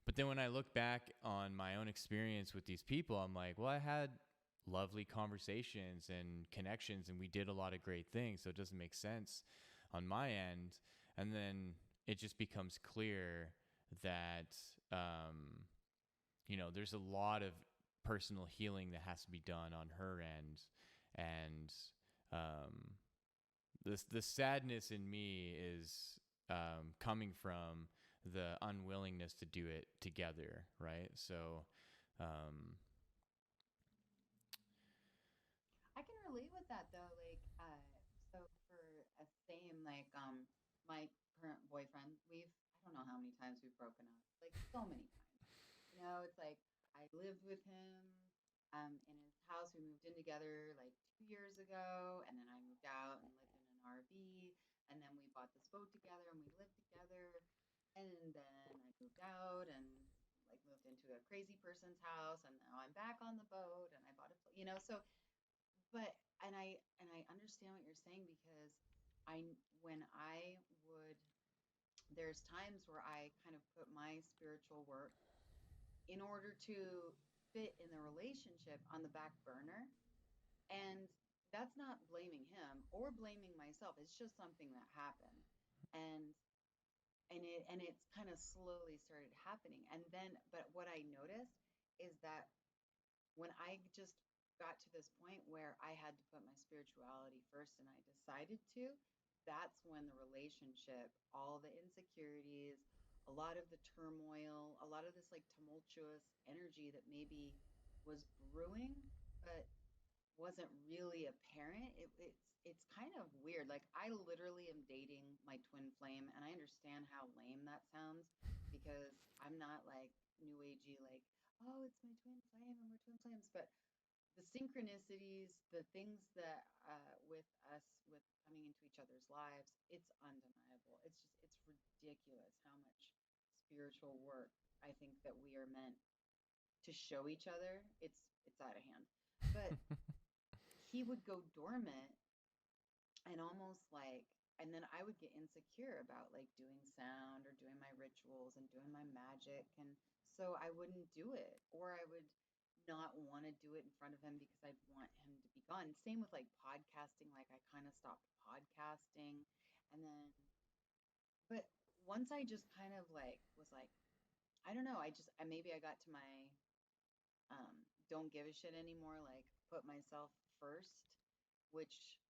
But then when I look back on my own experience with these people, I'm like, well, I had lovely conversations and connections and we did a lot of great things, so it doesn't make sense on my end. And then it just becomes clear that there's a lot of personal healing that has to be done on her end. And the sadness in me is coming from the unwillingness to do it together, right? So I can relate with that though. Like, so for a same, like, my current boyfriend, I don't know how many times we've broken up, like so many times. It's like I lived with him, in his house. We moved in together like 2 years ago, and then I moved out and lived in an RV, and then we bought this boat together and we lived together, and then I moved out and like moved into a crazy person's house, and now I'm back on the boat and I bought so but and I understand what you're saying, because I when I would there's times where I kind of put my spiritual work in order to fit in the relationship on the back burner, and that's not blaming him or blaming myself. It's just something that happened. And and it and it's kind of slowly started happening. And then but what I noticed is that when I just got to this point where I had to put my spirituality first and I decided to, that's when the relationship, all the insecurities, a lot of the turmoil, a lot of this like tumultuous energy that maybe was brewing but wasn't really apparent. It's kind of weird. Like I literally am dating my twin flame, and I understand how lame that sounds, because I'm not like new agey, like, oh, it's my twin flame and we're twin flames. But the synchronicities, the things that with us, with coming into each other's lives, it's undeniable. It's ridiculous how much spiritual work I think that we are meant to show each other. It's out of hand. But he would go dormant, and almost like, and then I would get insecure about like doing sound or doing my rituals and doing my magic, and so I wouldn't do it, or I would not want to do it in front of him because I'd want him to be gone. Same with like podcasting, like I kind of stopped podcasting. And then but once I just kind of like was like, I don't know, maybe I got to my don't give a shit anymore, like put myself first, which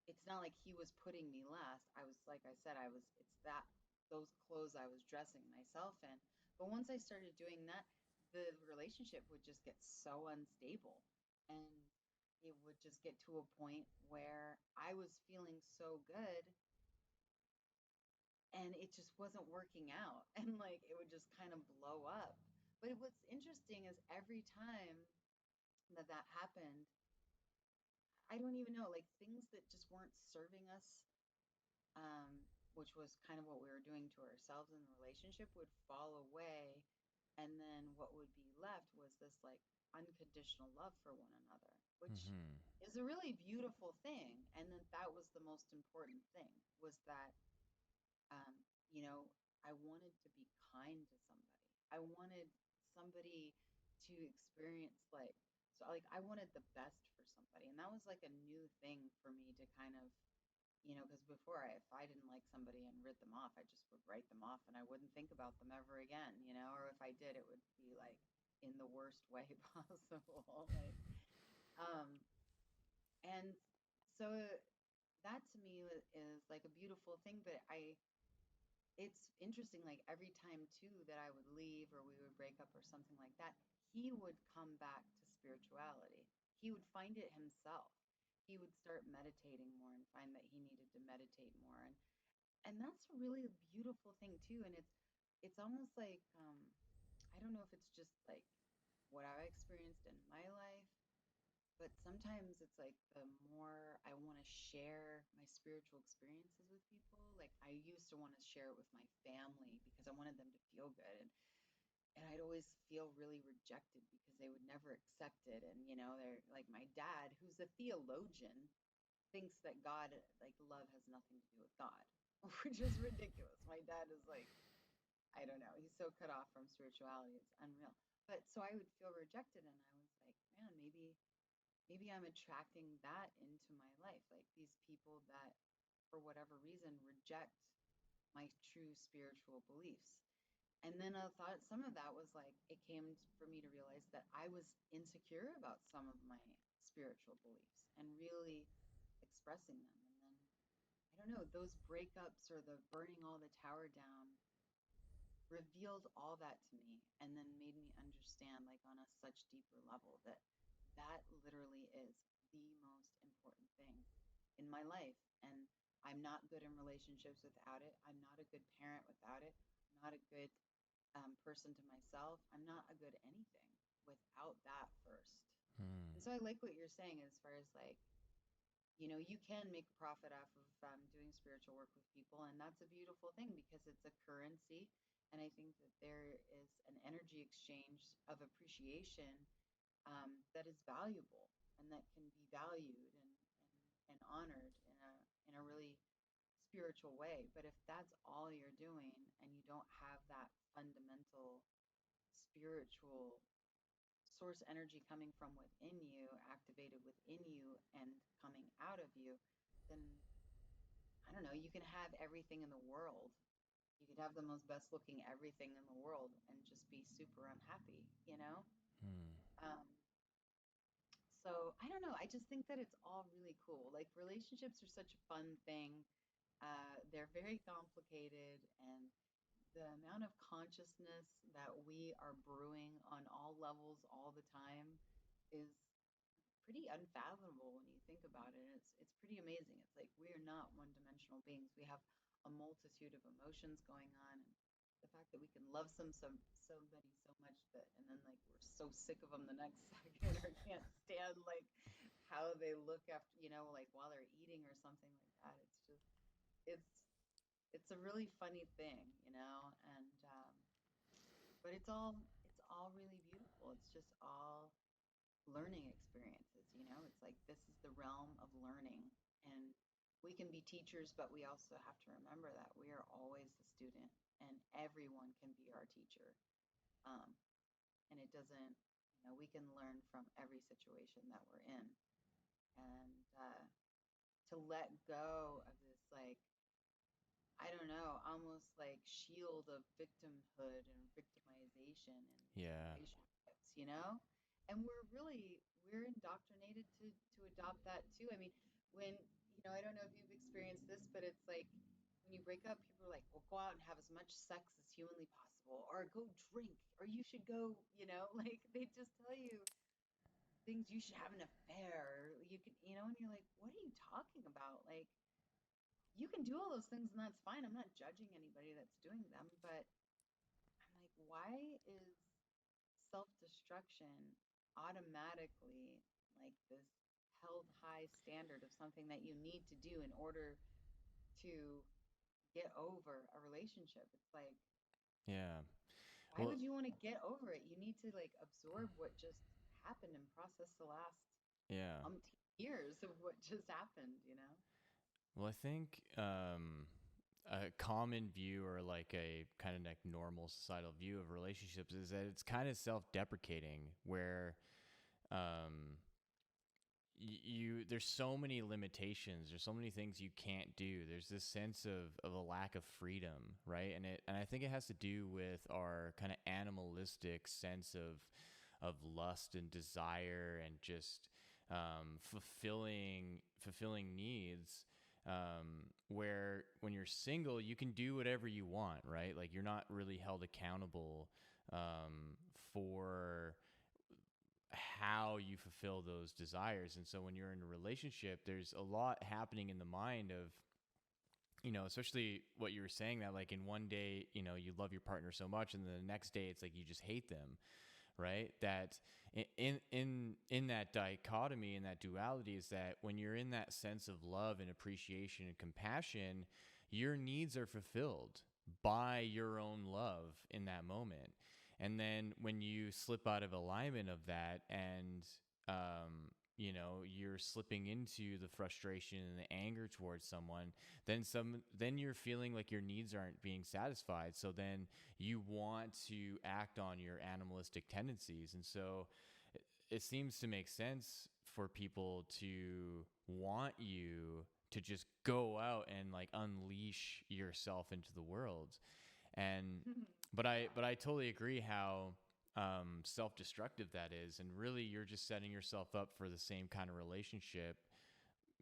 it's not like he was putting me last. I was, like I said, it's that those clothes I was dressing myself in. But once I started doing that, the relationship would just get so unstable. And it would just get to a point where I was feeling so good and it just wasn't working out. And like it would just kind of blow up. But what's interesting is every time that happened, I don't even know, like things that just weren't serving us, which was kind of what we were doing to ourselves in the relationship, would fall away. And then what would be left was this like unconditional love for one another, which mm-hmm. is a really beautiful thing. And then that was the most important thing, was that, um, you know, I wanted to be kind to somebody. I wanted somebody to experience like I wanted the best for somebody. And that was like a new thing for me to kind of, because before, if I didn't like somebody and writ them off, I just would write them off and I wouldn't think about them ever again, or if I did, it would be like in the worst way possible. Like, um, and so that to me is like a beautiful thing. But it's interesting, like every time too that I would leave or we would break up or something like that, he would come back to spirituality. He would find it himself. He would start meditating more and find that he needed to meditate more. And that's really a beautiful thing too. And it's almost like I don't know if it's just like what I've experienced in my life, but sometimes it's like the more I want to share my spiritual experiences with people, like I used to want to share it with my family because I wanted them to feel good. And I'd always feel really rejected because they would never accept it. And, they're like my dad, who's a theologian, thinks that God, like love has nothing to do with God, which is ridiculous. My dad is like, I don't know, he's so cut off from spirituality, it's unreal. But so I would feel rejected, and I was like, man, maybe I'm attracting that into my life, like these people that for whatever reason reject my true spiritual beliefs. And then I thought some of that was like it came for me to realize that I was insecure about some of my spiritual beliefs and really expressing them. And then I don't know, those breakups or the burning all the tower down revealed all that to me and then made me understand, like on a such deeper level, that that literally is the most important thing in my life. And I'm not good in relationships without it. I'm not a good parent without it. I'm not a good person to myself. I'm not a good anything without that first. Hmm. And so I like what you're saying as far as like, you can make a profit off of doing spiritual work with people. And that's a beautiful thing because it's a currency. And I think that there is an energy exchange of appreciation that is valuable and that can be valued and honored in a really spiritual way. But if that's all you're doing and you don't have that fundamental spiritual source energy coming from within you, activated within you and coming out of you, then I don't know, you can have everything in the world. You could have the most best looking everything in the world and just be super unhappy. Hmm. Um, so I don't know. I just think that it's all really cool. Like relationships are such a fun thing. They're very complicated, and the amount of consciousness that we are brewing on all levels all the time is pretty unfathomable when you think about it. It's pretty amazing. It's like we are not one-dimensional beings. We have a multitude of emotions going on, and the fact that we can love somebody so much that, and then like we're so sick of them the next second, or can't stand like how they look after, like while they're eating or something like that. It's it's a really funny thing. And but it's all really beautiful. It's just all learning experiences. It's like this is the realm of learning, and we can be teachers, but we also have to remember that we are always the student, and everyone can be our teacher. um, and it doesn't, we can learn from every situation that we're in. And to let go of this, like, I don't know, almost like shield of victimhood and victimization in these Yeah. relationships. And we're indoctrinated to adopt that too. I mean, when, I don't know if you've experienced this, but it's like when you break up, people are like, well, go out and have as much sex as humanly possible, or go drink, or you should go, like they just tell you things, you should have an affair, you can, and you're like, what are you talking about? Like, you can do all those things and that's fine. I'm not judging anybody that's doing them, but I'm like, why is self-destruction automatically like this held high standard of something that you need to do in order to get over a relationship? It's like, Yeah. why Well, would you want to get over it? You need to like absorb what just happened and process the last yeah. years of what just happened. Well, I think a common view, or like a kind of like normal societal view of relationships, is that it's kind of self-deprecating, where um, there's so many limitations, there's so many things you can't do. There's this sense of a lack of freedom, right? And I think it has to do with our kind of animalistic sense of lust and desire, and just fulfilling needs. Where when you're single, you can do whatever you want, right? Like you're not really held accountable for how you fulfill those desires. And so when you're in a relationship, there's a lot happening in the mind of, especially what you were saying, that like in one day, you love your partner so much, and then the next day it's like you just hate them, right? That in that dichotomy, in that duality, is that when you're in that sense of love and appreciation and compassion, your needs are fulfilled by your own love in that moment. And then when you slip out of alignment of that, and you're slipping into the frustration and the anger towards someone, then you're feeling like your needs aren't being satisfied. So then you want to act on your animalistic tendencies. And so it seems to make sense for people to want you to just go out and like unleash yourself into the world. And but I totally agree how self-destructive that is, and really you're just setting yourself up for the same kind of relationship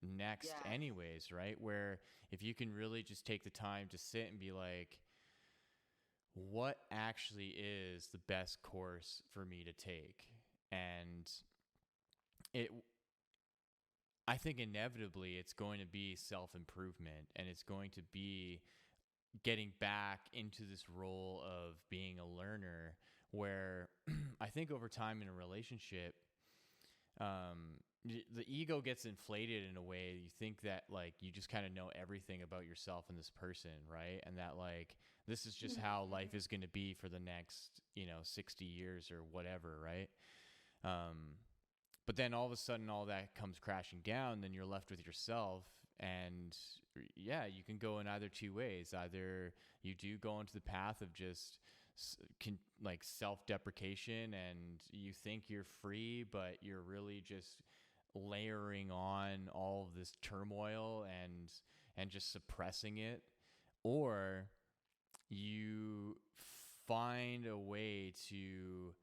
next Yes. anyways, right? Where if you can really just take the time to sit and be like, what actually is the best course for me to take? And I think inevitably it's going to be self-improvement, and it's going to be getting back into this role of being a learner, where I think over time in a relationship, the ego gets inflated in a way. You think that like you just kind of know everything about yourself and this person, right? And that like this is just how life is going to be for the next 60 years or whatever, right? But then all of a sudden all that comes crashing down, then you're left with yourself. And yeah, you can go in either two ways. Either you do go into the path of just like self-deprecation, and you think you're free, but you're really just layering on all of this turmoil and just suppressing it. Or you find a way to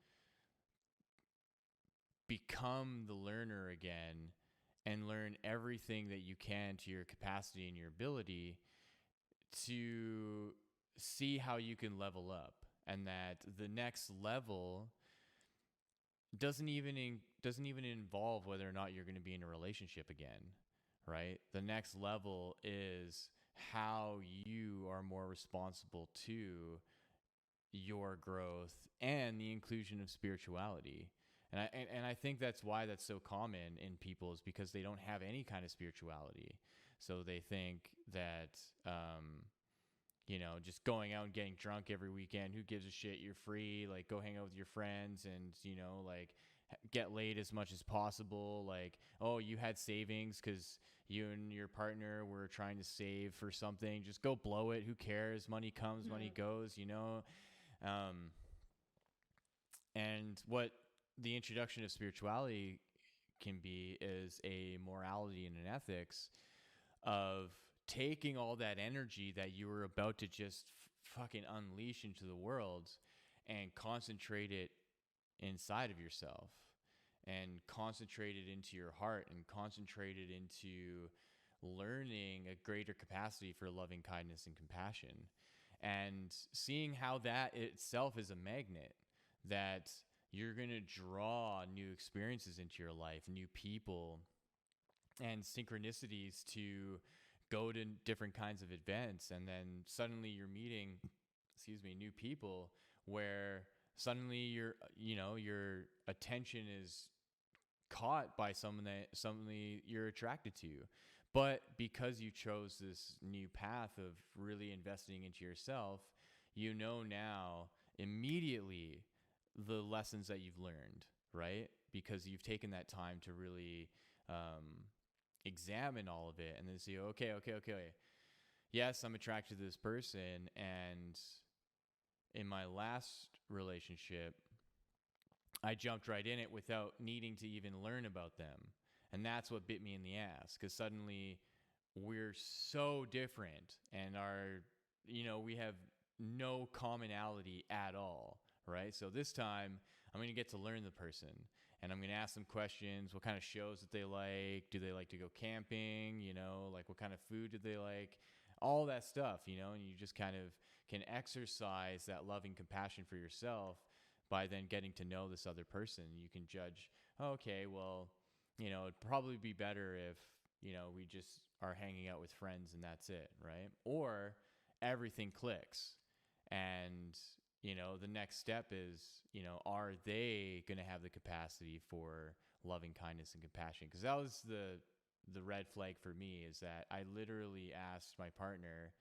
become the learner again and learn everything that you can to your capacity and your ability to see how you can level up. And that the next level doesn't even involve whether or not you're going to be in a relationship again, right? The next level is how you are more responsible to your growth and the inclusion of spirituality. And I think that's why that's so common in people, is because they don't have any kind of spirituality. So they think that, just going out and getting drunk every weekend, who gives a shit? You're free. Like, go hang out with your friends and, like, get laid as much as possible. Like, oh, you had savings because you and your partner were trying to save for something. Just go blow it. Who cares? Money comes, money goes, and what the introduction of spirituality can be is a morality and an ethics of taking all that energy that you were about to just fucking unleash into the world and concentrate it inside of yourself, and concentrate it into your heart, and concentrate it into learning a greater capacity for loving kindness and compassion, and seeing how that itself is a magnet, that you're going to draw new experiences into your life, new people, and synchronicities to go to different kinds of events. And then suddenly you're meeting, new people, where suddenly your attention is caught by someone that suddenly you're attracted to. But because you chose this new path of really investing into yourself, now immediately the lessons that you've learned, right? Because you've taken that time to really examine all of it, and then see, okay. Yes, I'm attracted to this person, and in my last relationship, I jumped right in it without needing to even learn about them. And that's what bit me in the ass, because suddenly we're so different, and we have no commonality at all, right? So this time I'm going to get to learn the person, And I'm going to ask them questions. What kind of shows that they like? Do they like to go camping? Like what kind of food do they like? All that stuff, and you just kind of can exercise that loving compassion for yourself by then getting to know this other person. You can judge, okay, well, it'd probably be better if, we just are hanging out with friends and that's it, right? Or everything clicks. And, the next step is, are they going to have the capacity for loving kindness and compassion? Because that was the red flag for me, is that I literally asked my partner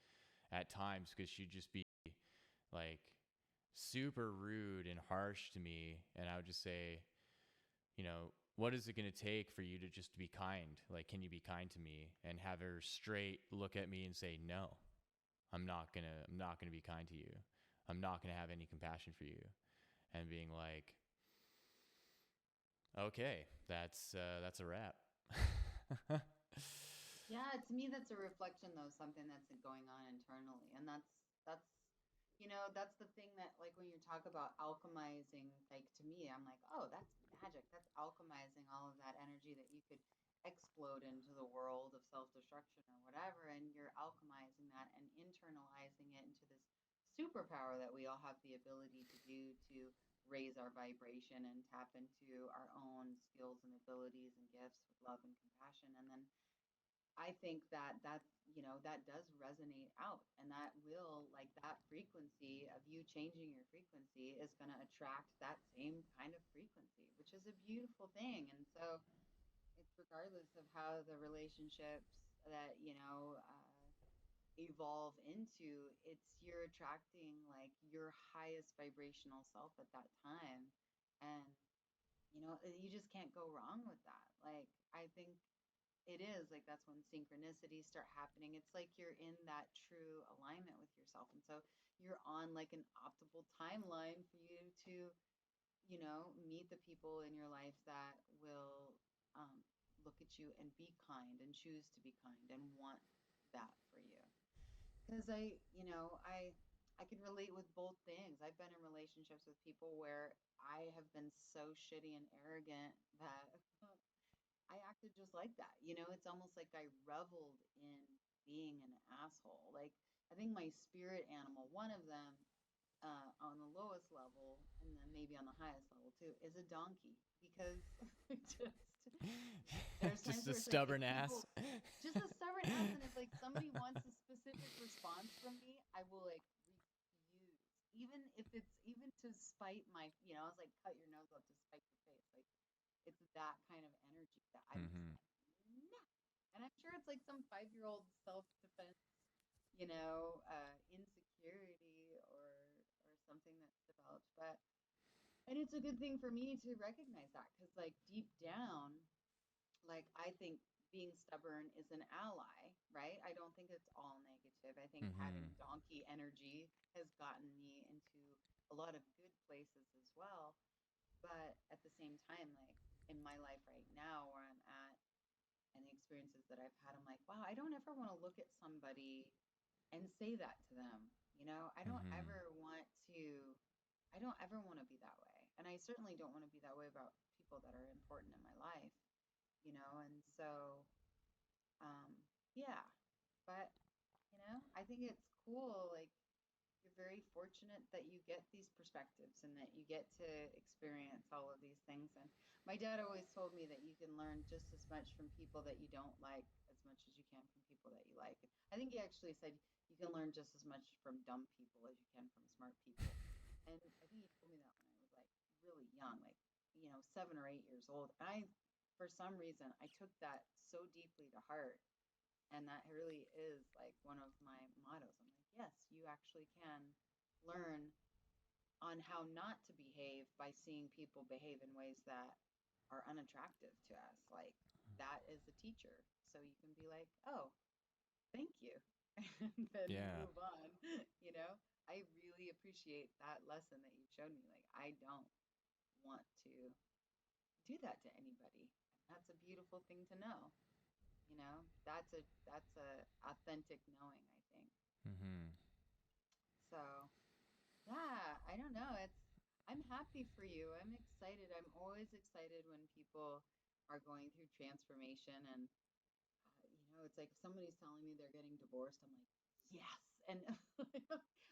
at times, because she'd just be like super rude and harsh to me. And I would just say, what is it going to take for you to just be kind? Like, can you be kind to me? And have her straight look at me and say, no, I'm not going to be kind to you. I'm not going to have any compassion for you. And being like, okay, that's a wrap. Yeah, to me that's a reflection though, something that's going on internally. And that's that's the thing that, like, when you talk about alchemizing, like, to me, I'm like, oh, that's magic. That's alchemizing all of that energy that you could explode into the world of self-destruction or whatever, and you're alchemizing that and internalizing it into this superpower that we all have the ability to do, to raise our vibration and tap into our own skills and abilities and gifts with love and compassion. And then I think that that does resonate out, and that will, like, that frequency of you changing your frequency is going to attract that same kind of frequency, which is a beautiful thing. And so it's regardless of how the relationships that, evolve into, it's you're attracting like your highest vibrational self at that time. And you just can't go wrong with that. Like, I think it is like that's when synchronicities start happening. It's like you're in that true alignment with yourself. And so you're on like an optimal timeline for you to, meet the people in your life that will look at you and be kind and choose to be kind and want that for you. Because I can relate with both things. I've been in relationships with people where I have been so shitty and arrogant that I acted just like that. It's almost like I reveled in being an asshole. Like, I think my spirit animal, one of them, on the lowest level, and then maybe on the highest level too, is a donkey. Because just there's times Just a where it's like, if stubborn ass. people, just a stubborn ass, and if like somebody wants a specific response from me, I will like refuse, even if it's even to spite my, I was like, cut your nose off to spite your face. Like, it's that kind of energy that I'm just Mm-hmm. like, nah. And I'm sure it's like some 5-year-old self-defense, insecurity or something that's developed. But and it's a good thing for me to recognize that, because like deep down, like, I think being stubborn is an ally, right? I don't think it's all negative. I think having Mm-hmm. donkey energy has gotten me into a lot of good places as well. But at the same time, like, in my life right now where I'm at and the experiences that I've had, I'm like, wow, I don't ever want to look at somebody and say that to them. I don't Mm-hmm. ever want to, I don't ever want to be that way. And I certainly don't want to be that way about people that are important in my life, and so, um, yeah. But, I think it's cool. Like, you're very fortunate that you get these perspectives and that you get to experience all of these things. And my dad always told me that you can learn just as much from people that you don't like as much as you can from people that you like. I think he actually said you can learn just as much from dumb people as you can from smart people. And I think he told me that when I was like really young, like, 7 or 8 years old. And for some reason, I took that so deeply to heart, and that really is like one of my mottos. I'm like, yes, you actually can learn on how not to behave by seeing people behave in ways that are unattractive to us. Like, that is a teacher. So you can be like, oh, thank you. And then Yeah. move on. I really appreciate that lesson that you showed me. Like, I don't want to do that to anybody. And that's a beautiful thing to know. That's a authentic knowing, I think. Mm-hmm. So, yeah, I don't know. I'm happy for you. I'm excited. I'm always excited when people are going through transformation. And, it's like if somebody's telling me they're getting divorced, I'm like, yes. And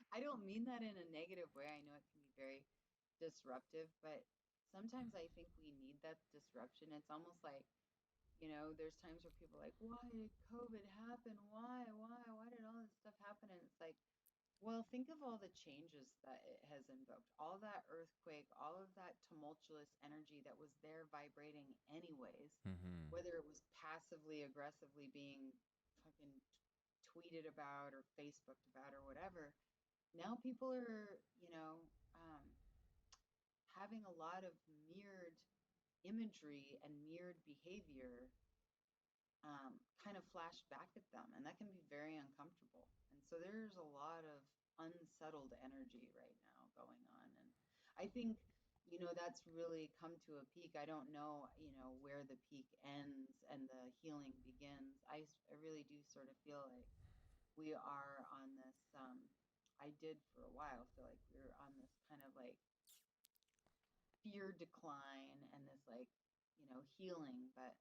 I don't mean that in a negative way. I know it can be very disruptive, but sometimes I think we need that disruption. It's almost like, there's times where people are like, why did COVID happen? Why did all this stuff happen? And it's like, well, think of all the changes that it has invoked, all that earthquake, all of that tumultuous energy that was there vibrating anyways, Mm-hmm. whether it was passively, aggressively being fucking tweeted about or Facebooked about or whatever. Now people are, um, having a lot of mirrored imagery and mirrored behavior kind of flashed back at them, and that can be very uncomfortable. And so there's a lot of unsettled energy right now going on, and I think that's really come to a peak. I don't know where the peak ends and the healing begins. I really do sort of feel like we are on this. I did for a while feel like we were on this kind of like fear decline and this like healing, but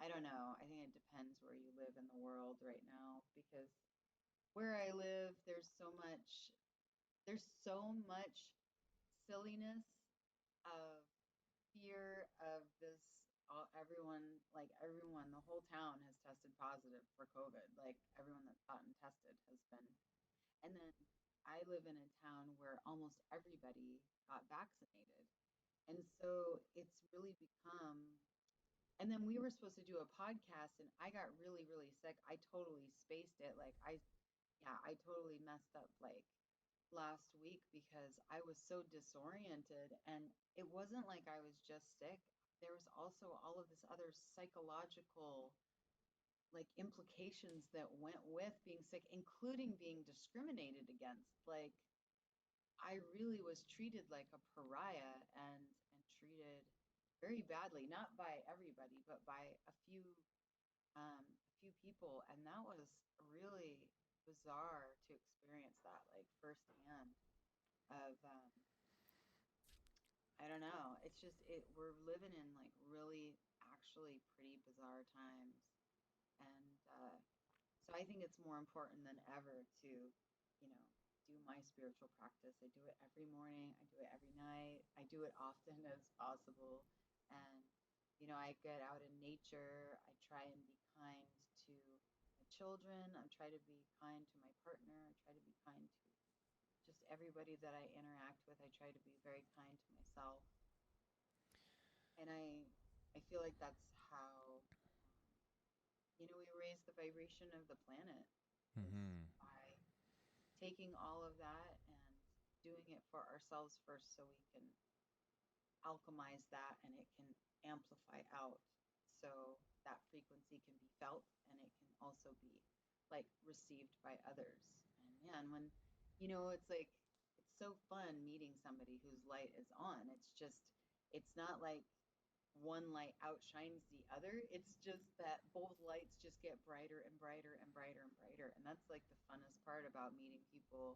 I don't know. I think it depends where you live in the world right now because where I live, there's so much silliness of fear of this. Everyone, the whole town has tested positive for COVID. Like everyone that's gotten tested has been. And then I live in a town where almost everybody got vaccinated. And so it's really become. And then we were supposed to do a podcast and I got really, really sick. I totally spaced it. Yeah, I totally messed up like last week because I was so disoriented. And it wasn't like I was just sick. There was also all of this other psychological like implications that went with being sick, including being discriminated against. Like I really was treated like a pariah and treated very badly, not by everybody, but by a few people, and that was really bizarre to experience that like firsthand. Of I don't know, it's just we're living in like really actually pretty bizarre times, and so I think it's more important than ever to do my spiritual practice. I do it every morning. I do it every night. I do it often as possible. And, I get out in nature. I try and be kind to my children. I try to be kind to my partner. I try to be kind to just everybody that I interact with. I try to be very kind to myself. And I feel like that's how, we raise the vibration of the planet is Mm-hmm. by taking all of that and doing it for ourselves first so we can alchemize that and it can amplify out so that frequency can be felt and it can also be like received by others. And man, when it's like it's so fun meeting somebody whose light is on. It's not like one light outshines the other. It's just that both lights just get brighter and brighter and brighter and brighter. And that's like the funnest part about meeting people,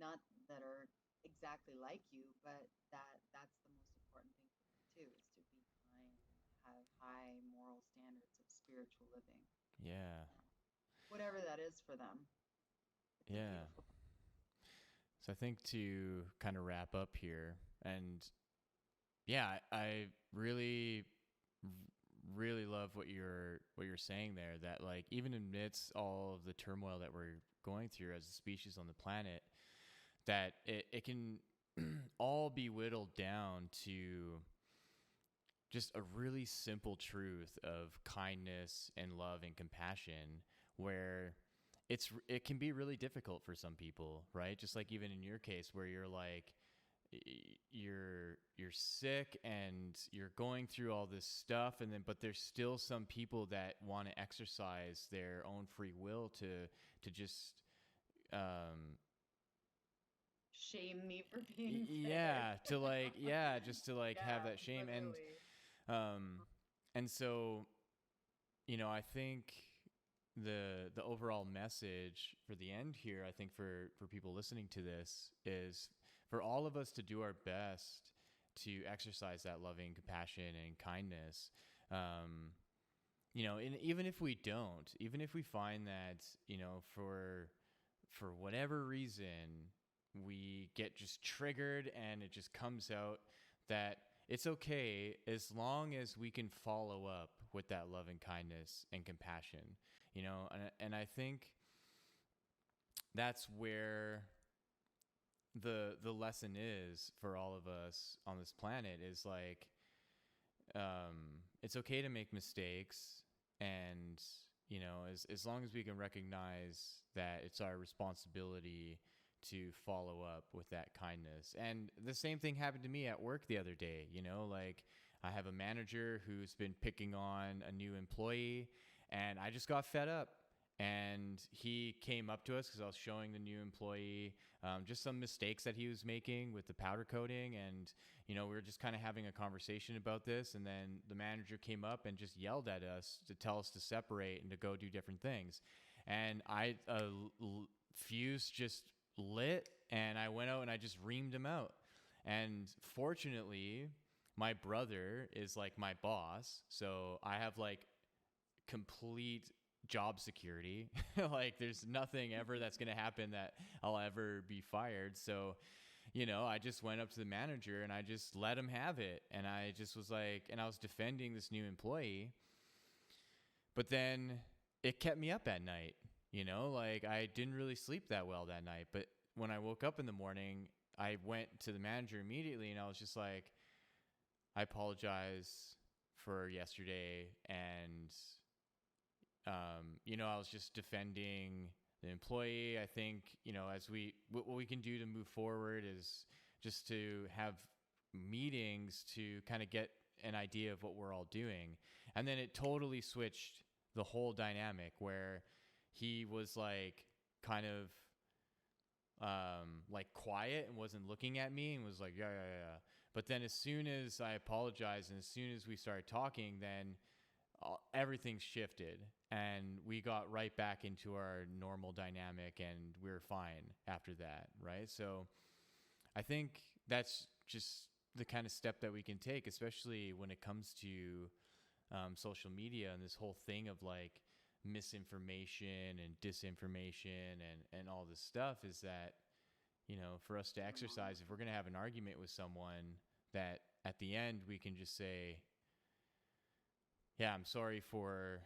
not that are exactly like you, but that's the most important thing for them too, is to be kind and have high moral standards of spiritual living. Yeah. And whatever that is for them. It's a Yeah. beautiful. So I think to kind of wrap up here, and yeah, I really, really love what you're saying there. That like even amidst all of the turmoil that we're going through as a species on the planet, that it can all be whittled down to just a really simple truth of kindness and love and compassion, where it can be really difficult for some people, right? Just like even in your case where you're like you're sick and you're going through all this stuff, and then but there's still some people that want to exercise their own free will to just um Shame me for being yeah, sick. to like yeah, just to like have Yeah, that shame. and literally. um and so I think the overall message for the end here, I think for people listening to this is for all of us to do our best to exercise that loving compassion and kindness. And even if we don't, even if we find that, for whatever reason, we get just triggered and it just comes out, that it's okay as long as we can follow up with that love and kindness and compassion, and I think that's where the lesson is for all of us on this planet, is like, it's okay to make mistakes, and as long as we can recognize that it's our responsibility to follow up with that kindness. And the same thing happened to me at work the other day. Like, I have a manager who's been picking on a new employee, and I just got fed up. And he came up to us because I was showing the new employee just some mistakes that he was making with the powder coating. And, we were just kind of having a conversation about this. And then the manager came up and just yelled at us to tell us to separate and to go do different things. And fuse just lit, and I went out and I just reamed him out. And fortunately, my brother is like my boss. So I have like complete job security. Like, there's nothing ever that's going to happen that I'll ever be fired. So, I just went up to the manager and I just let him have it. And I just was like, and I was defending this new employee, but then it kept me up at night, like I didn't really sleep that well that night. But when I woke up in the morning, I went to the manager immediately and I was just like, I apologize for yesterday. And I was just defending the employee. I think, what we can do to move forward is just to have meetings to kind of get an idea of what we're all doing. And then it totally switched the whole dynamic, where he was like kind of like quiet and wasn't looking at me and was like, yeah. But then as soon as I apologized and as soon as we started talking, then everything shifted and we got right back into our normal dynamic and we were fine after that, right? So I think that's just the kind of step that we can take, especially when it comes to social media and this whole thing of like misinformation and disinformation and all this stuff, is that, for us to exercise, if we're going to have an argument with someone, that at the end we can just say, yeah, I'm sorry for,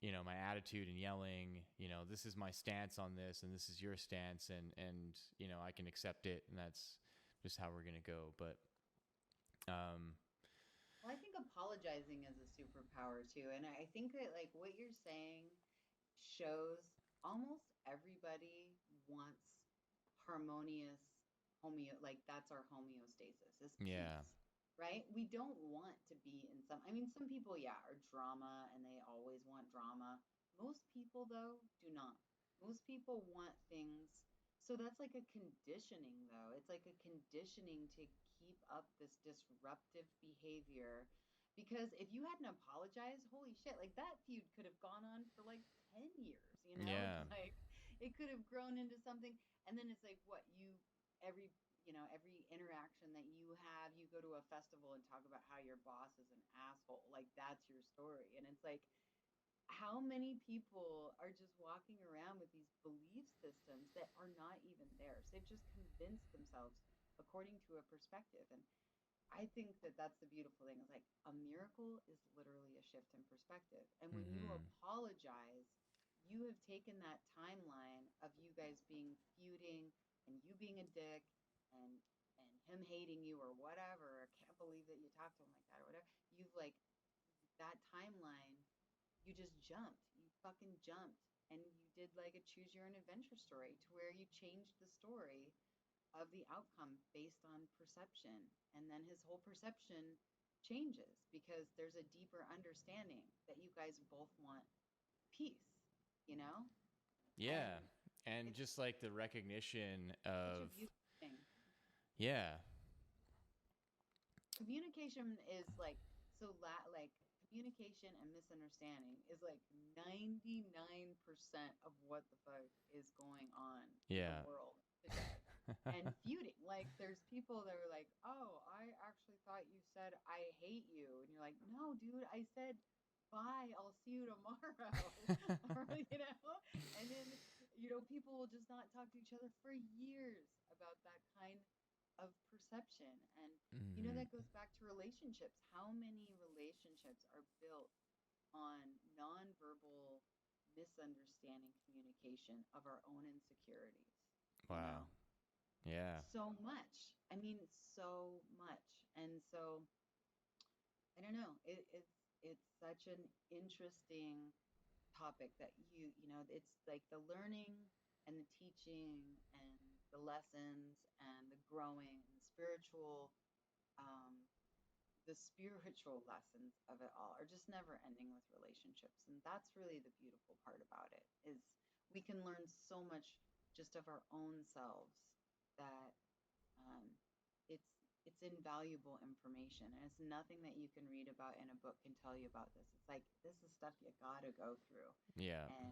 my attitude and yelling, this is my stance on this and this is your stance, and I can accept it, and that's just how we're going to go. But, well, I think apologizing is a superpower too. And I think that like what you're saying shows almost everybody wants harmonious like that's our homeostasis, is peace. yeah, Right? We don't want to be in some people, yeah, are drama and they always want drama. Most people, though, do not. Most people want things. So that's like a conditioning, though. It's like a conditioning to keep up this disruptive behavior. Because if you hadn't apologized, holy shit, like that feud could have gone on for like 10 years, yeah, Like it could have grown into something. And then it's like, what, every interaction that you have, you go to a festival and talk about how your boss is an asshole. Like that's your story. And it's like, how many people are just walking around with these belief systems that are not even theirs? They've just convinced themselves according to a perspective. And I think that that's the beautiful thing. It's like a miracle is literally a shift in perspective. And when you apologize, you have taken that timeline of you guys being feuding and you being a dick and him hating you or whatever. I can't believe that you talked to him like that or whatever. You've like that timeline, you just jumped. You fucking jumped. And you did like a choose your own adventure story to where you changed the story of the outcome based on perception. And then his whole perception changes because there's a deeper understanding that you guys both want peace, yeah. And just like the recognition of, such a beautiful thing. yeah, Communication is like like communication and misunderstanding is like 99% of what the fuck is going on in yeah. the world today. and feuding. Like there's people that are like, "Oh, I actually thought you said I hate you," and you're like, "No, dude, I said bye. I'll see you tomorrow." Or, and then people will just not talk to each other for years about that kind of perception. And Hmm. that goes back to relationships. How many relationships are built on nonverbal misunderstanding communication of our own insecurities, you Wow. know? Yeah. So much. I mean, so much. And so I don't know. It's such an interesting topic that it's like the learning and the teaching and the lessons and the growing and um, the spiritual lessons of it all are just never ending with relationships. And that's really the beautiful part about it is we can learn so much just of our own selves that um, it's it's invaluable information, and it's nothing that you can read about in a book can tell you about this. It's like this is stuff you gotta go through, Yeah. and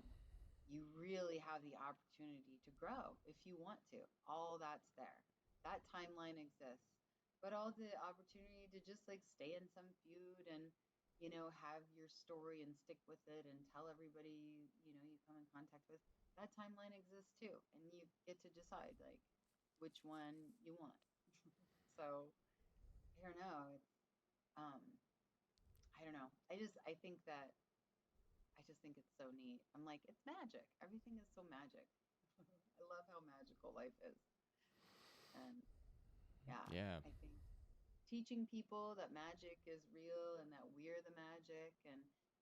you really have the opportunity to grow if you want to. All that's there. That timeline exists, but all the opportunity to just like stay in some feud and have your story and stick with it and tell everybody you come in contact with, that timeline exists too, and you get to decide like which one you want. So I don't know. Um, I don't know. I just think it's so neat. I'm like, it's magic. Everything is so magic. I love how magical life is. And yeah, Yeah. I think teaching people that magic is real and that we're the magic, and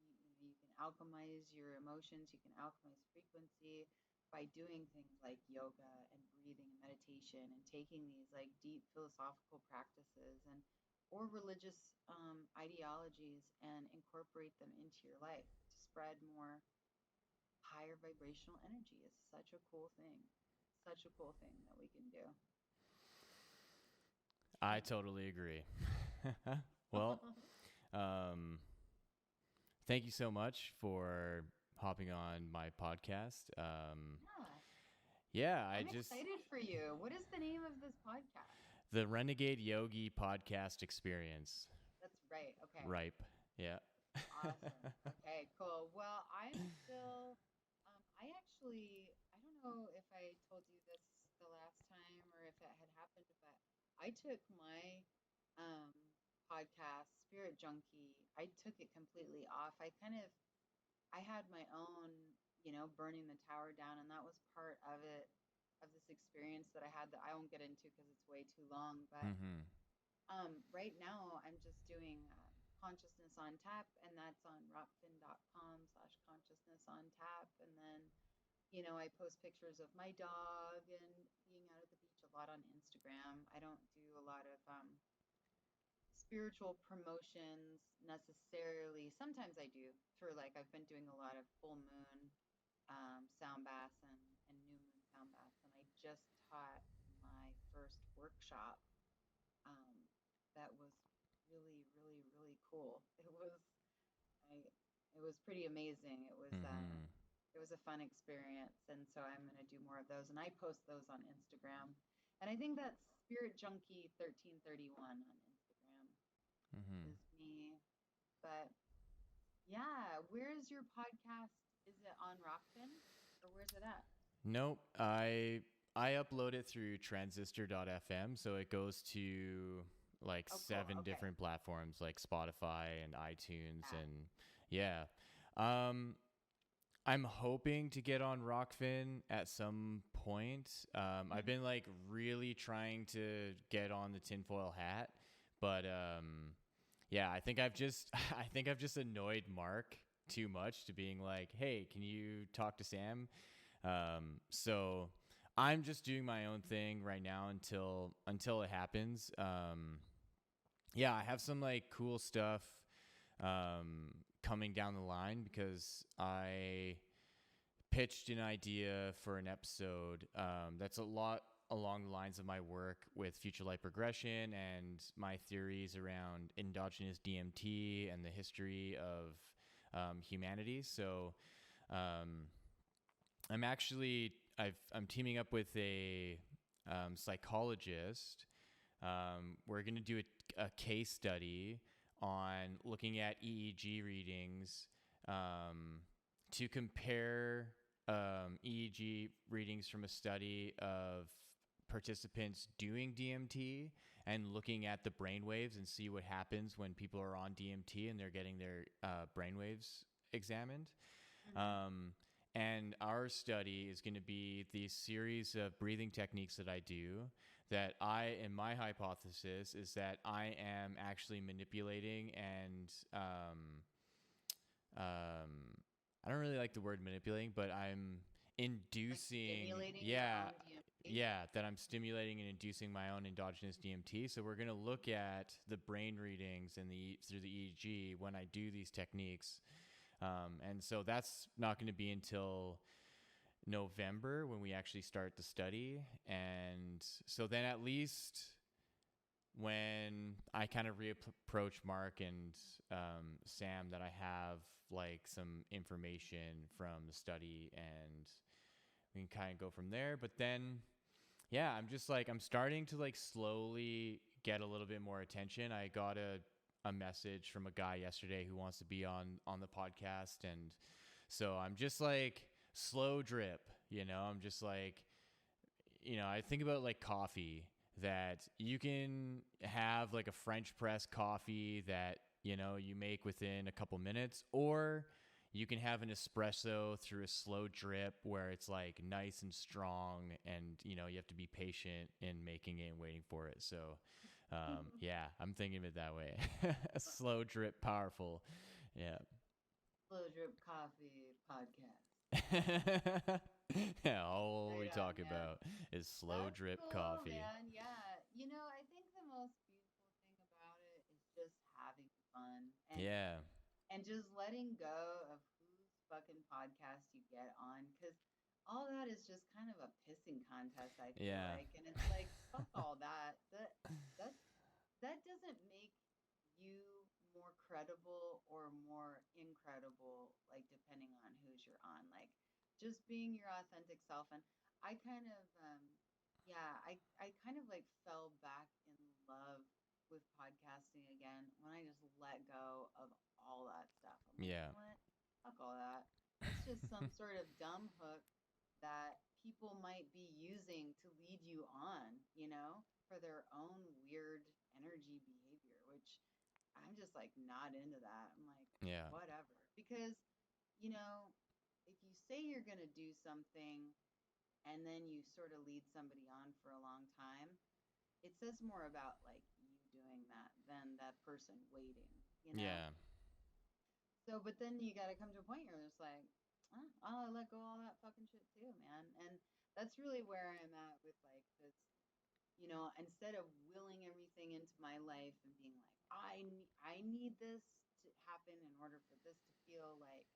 you can alchemize your emotions, you can alchemize frequency by doing things like yoga and breathing and meditation and taking these like deep philosophical practices and or religious ideologies and incorporate them into your life to spread more higher vibrational energy is such a cool thing. Such a cool thing that we can do. I totally agree. Well, um, thank you so much for hopping on my podcast. Yeah, Yeah, I I'm just excited for you. What is the name of this podcast? the Renegade Yogi Podcast Experience. That's right. Okay. Ripe. Yeah. Awesome. Okay, cool. Well, I'm still, I actually, I don't know if I told you this the last time or if it had happened, but I took my um, podcast, Spirit Junkie, I took it completely off. I had my own, burning the tower down, and that was part of it, of this experience that I had that I won't get into because it's way too long. But Mm-hmm. right now, I'm just doing consciousness on tap, and that's on rockfin.com/consciousness on tap. And then, I post pictures of my dog and being out at the beach a lot on Instagram. I don't do a lot of spiritual promotions necessarily. Sometimes I do through like I've been doing a lot of full moon sound baths and new moon sound baths, and I just taught my first workshop um, that was really, really, really cool. I, it was pretty amazing. Mm-hmm. It was a fun experience, and so I'm going to do more of those, and I post those on Instagram, and I think that's Spirit Junkie 1331 on Instagram Mm-hmm. is me. But yeah, where's your podcast? Is it on Rockfin or where's it at? Nope. I upload it through transistor.fm, so it goes to like Oh, cool. 7 Okay. different platforms like Spotify and iTunes Yeah. and yeah. Um I'm hoping to get on Rockfin at some point. I've been like really trying to get on the tinfoil hat, but yeah, I think I've just I think I've just annoyed Mark too much to being like, hey, can you talk to Sam? So I'm just doing my own thing right now until it happens. Yeah, I have some like cool stuff coming down the line because I pitched an idea for an episode that's a lot along the lines of my work with future life regression and my theories around endogenous DMT and the history of humanity. So um, I'm teaming up with a psychologist. We're going to do a case study on looking at EEG readings to compare EEG readings from a study of participants doing DMT and looking at the brainwaves and see what happens when people are on DMT and they're getting their brainwaves examined. And our study is going to be the series of breathing techniques that I do that and my hypothesis is that I am actually manipulating and I don't really like the word manipulating, but I'm inducing, like stimulating your own DMT. that I'm stimulating and inducing my own endogenous DMT. So we're going to look at the brain readings and through the EEG when I do these techniques. And so that's not going to be until November when we actually start the study. And so then at least when I kind of reapproach Mark and Sam that I have like some information from the study and we can kind of go from there. But then, yeah, I'm starting to like slowly get a little bit more attention. I got a message from a guy yesterday who wants to be on the podcast. And so I'm just like slow drip, I'm just like, I think about like coffee that you can have like a French press coffee that, you make within a couple minutes, or you can have an espresso through a slow drip where it's like nice and strong and, you have to be patient in making it and waiting for it. So, yeah, I'm thinking of it that way. A slow drip, powerful. Yeah. Slow Drip Coffee podcast. Yeah, all we talk Man. about is slow That's drip cool, coffee. Man. Yeah. I think the most beautiful thing about it is just having fun. And just letting go of whose fucking podcast you get on. Because all that is just kind of a pissing contest, I feel like. And it's like, fuck all that. That doesn't make you more credible or more incredible, like depending on who's you're on. Like just being your authentic self. And I kind of I kind of like fell back in love with podcasting again when I just let go of all that stuff. I'm like, you know what? Fuck all that. It's just some sort of dumb hook that people might be using to lead you on, for their own weird energy behavior, which I'm just like not into that. I'm like, whatever. Because, if you say you're going to do something and then you sort of lead somebody on for a long time, it says more about like you doing that than that person waiting, Yeah. So, but then you got to come to a point where it's like, I'll let go all that fucking shit too, man. And that's really where I'm at with like this, instead of willing everything into my life and being like, I need this to happen in order for this to feel like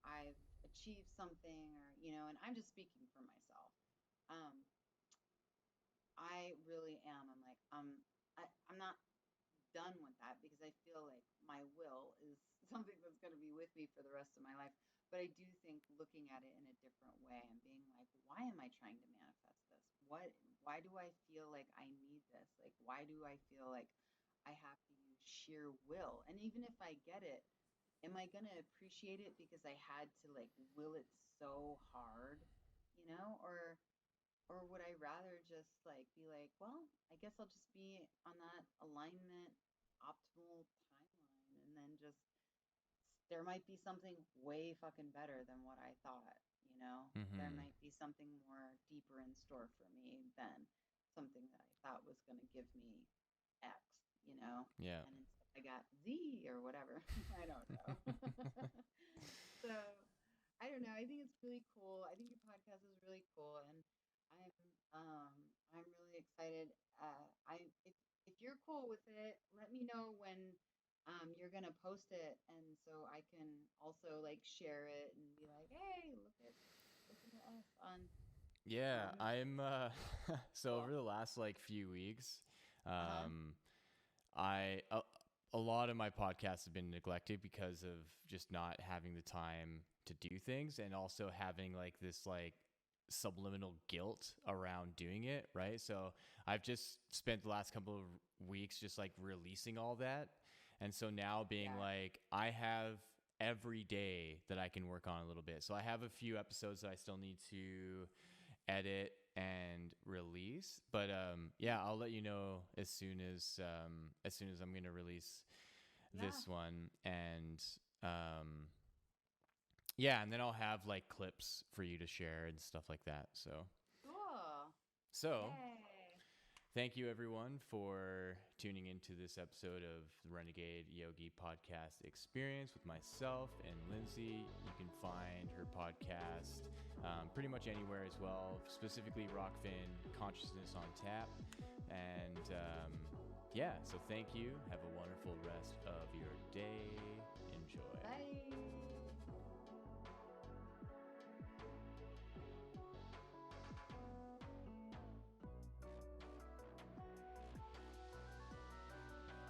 I've achieved something, or, and I'm just speaking for myself. I really am. I'm like, I'm not done with that because I feel like my will is something that's going to be with me for the rest of my life. But I do think looking at it in a different way and being like, why am I trying to manifest this? Why do I feel like I need this? Like, why do I feel like I have to use sheer will? And even if I get it, am I going to appreciate it because I had to like will it so hard, or would I rather just like be like, well, I guess I'll just be on that alignment optimal timeline and then just there might be something way fucking better than what I thought. There might be something more deeper in store for me than something that I thought was going to give me X. Yeah. And instead I got Z or whatever. I don't know. So I don't know. I think it's really cool. I think your podcast is really cool, and I'm really excited. If you're cool with it, let me know when you're gonna post it, and so I can also like share it and be like, hey, listen to us on. Yeah, I'm so Cool. over the last like few weeks, Uh-huh. I a lot of my podcasts have been neglected because of just not having the time to do things and also having like this like subliminal guilt around doing it, right? So I've just spent the last couple of weeks just like releasing all that. And so now being Yeah. like, I have every day that I can work on a little bit. So I have a few episodes that I still need to edit and release, but yeah, I'll let you know as soon as I'm going to release this Yeah. one. And yeah, and then I'll have like clips for you to share and stuff like that. Cool. So Yay. thank you everyone for tuning into this episode of the Renegade Yogi Podcast Experience with myself and Lindsay. You can find her podcast pretty much anywhere as well, specifically Rockfin Consciousness on Tap. And yeah, so thank you. Have a wonderful rest of your day. Enjoy.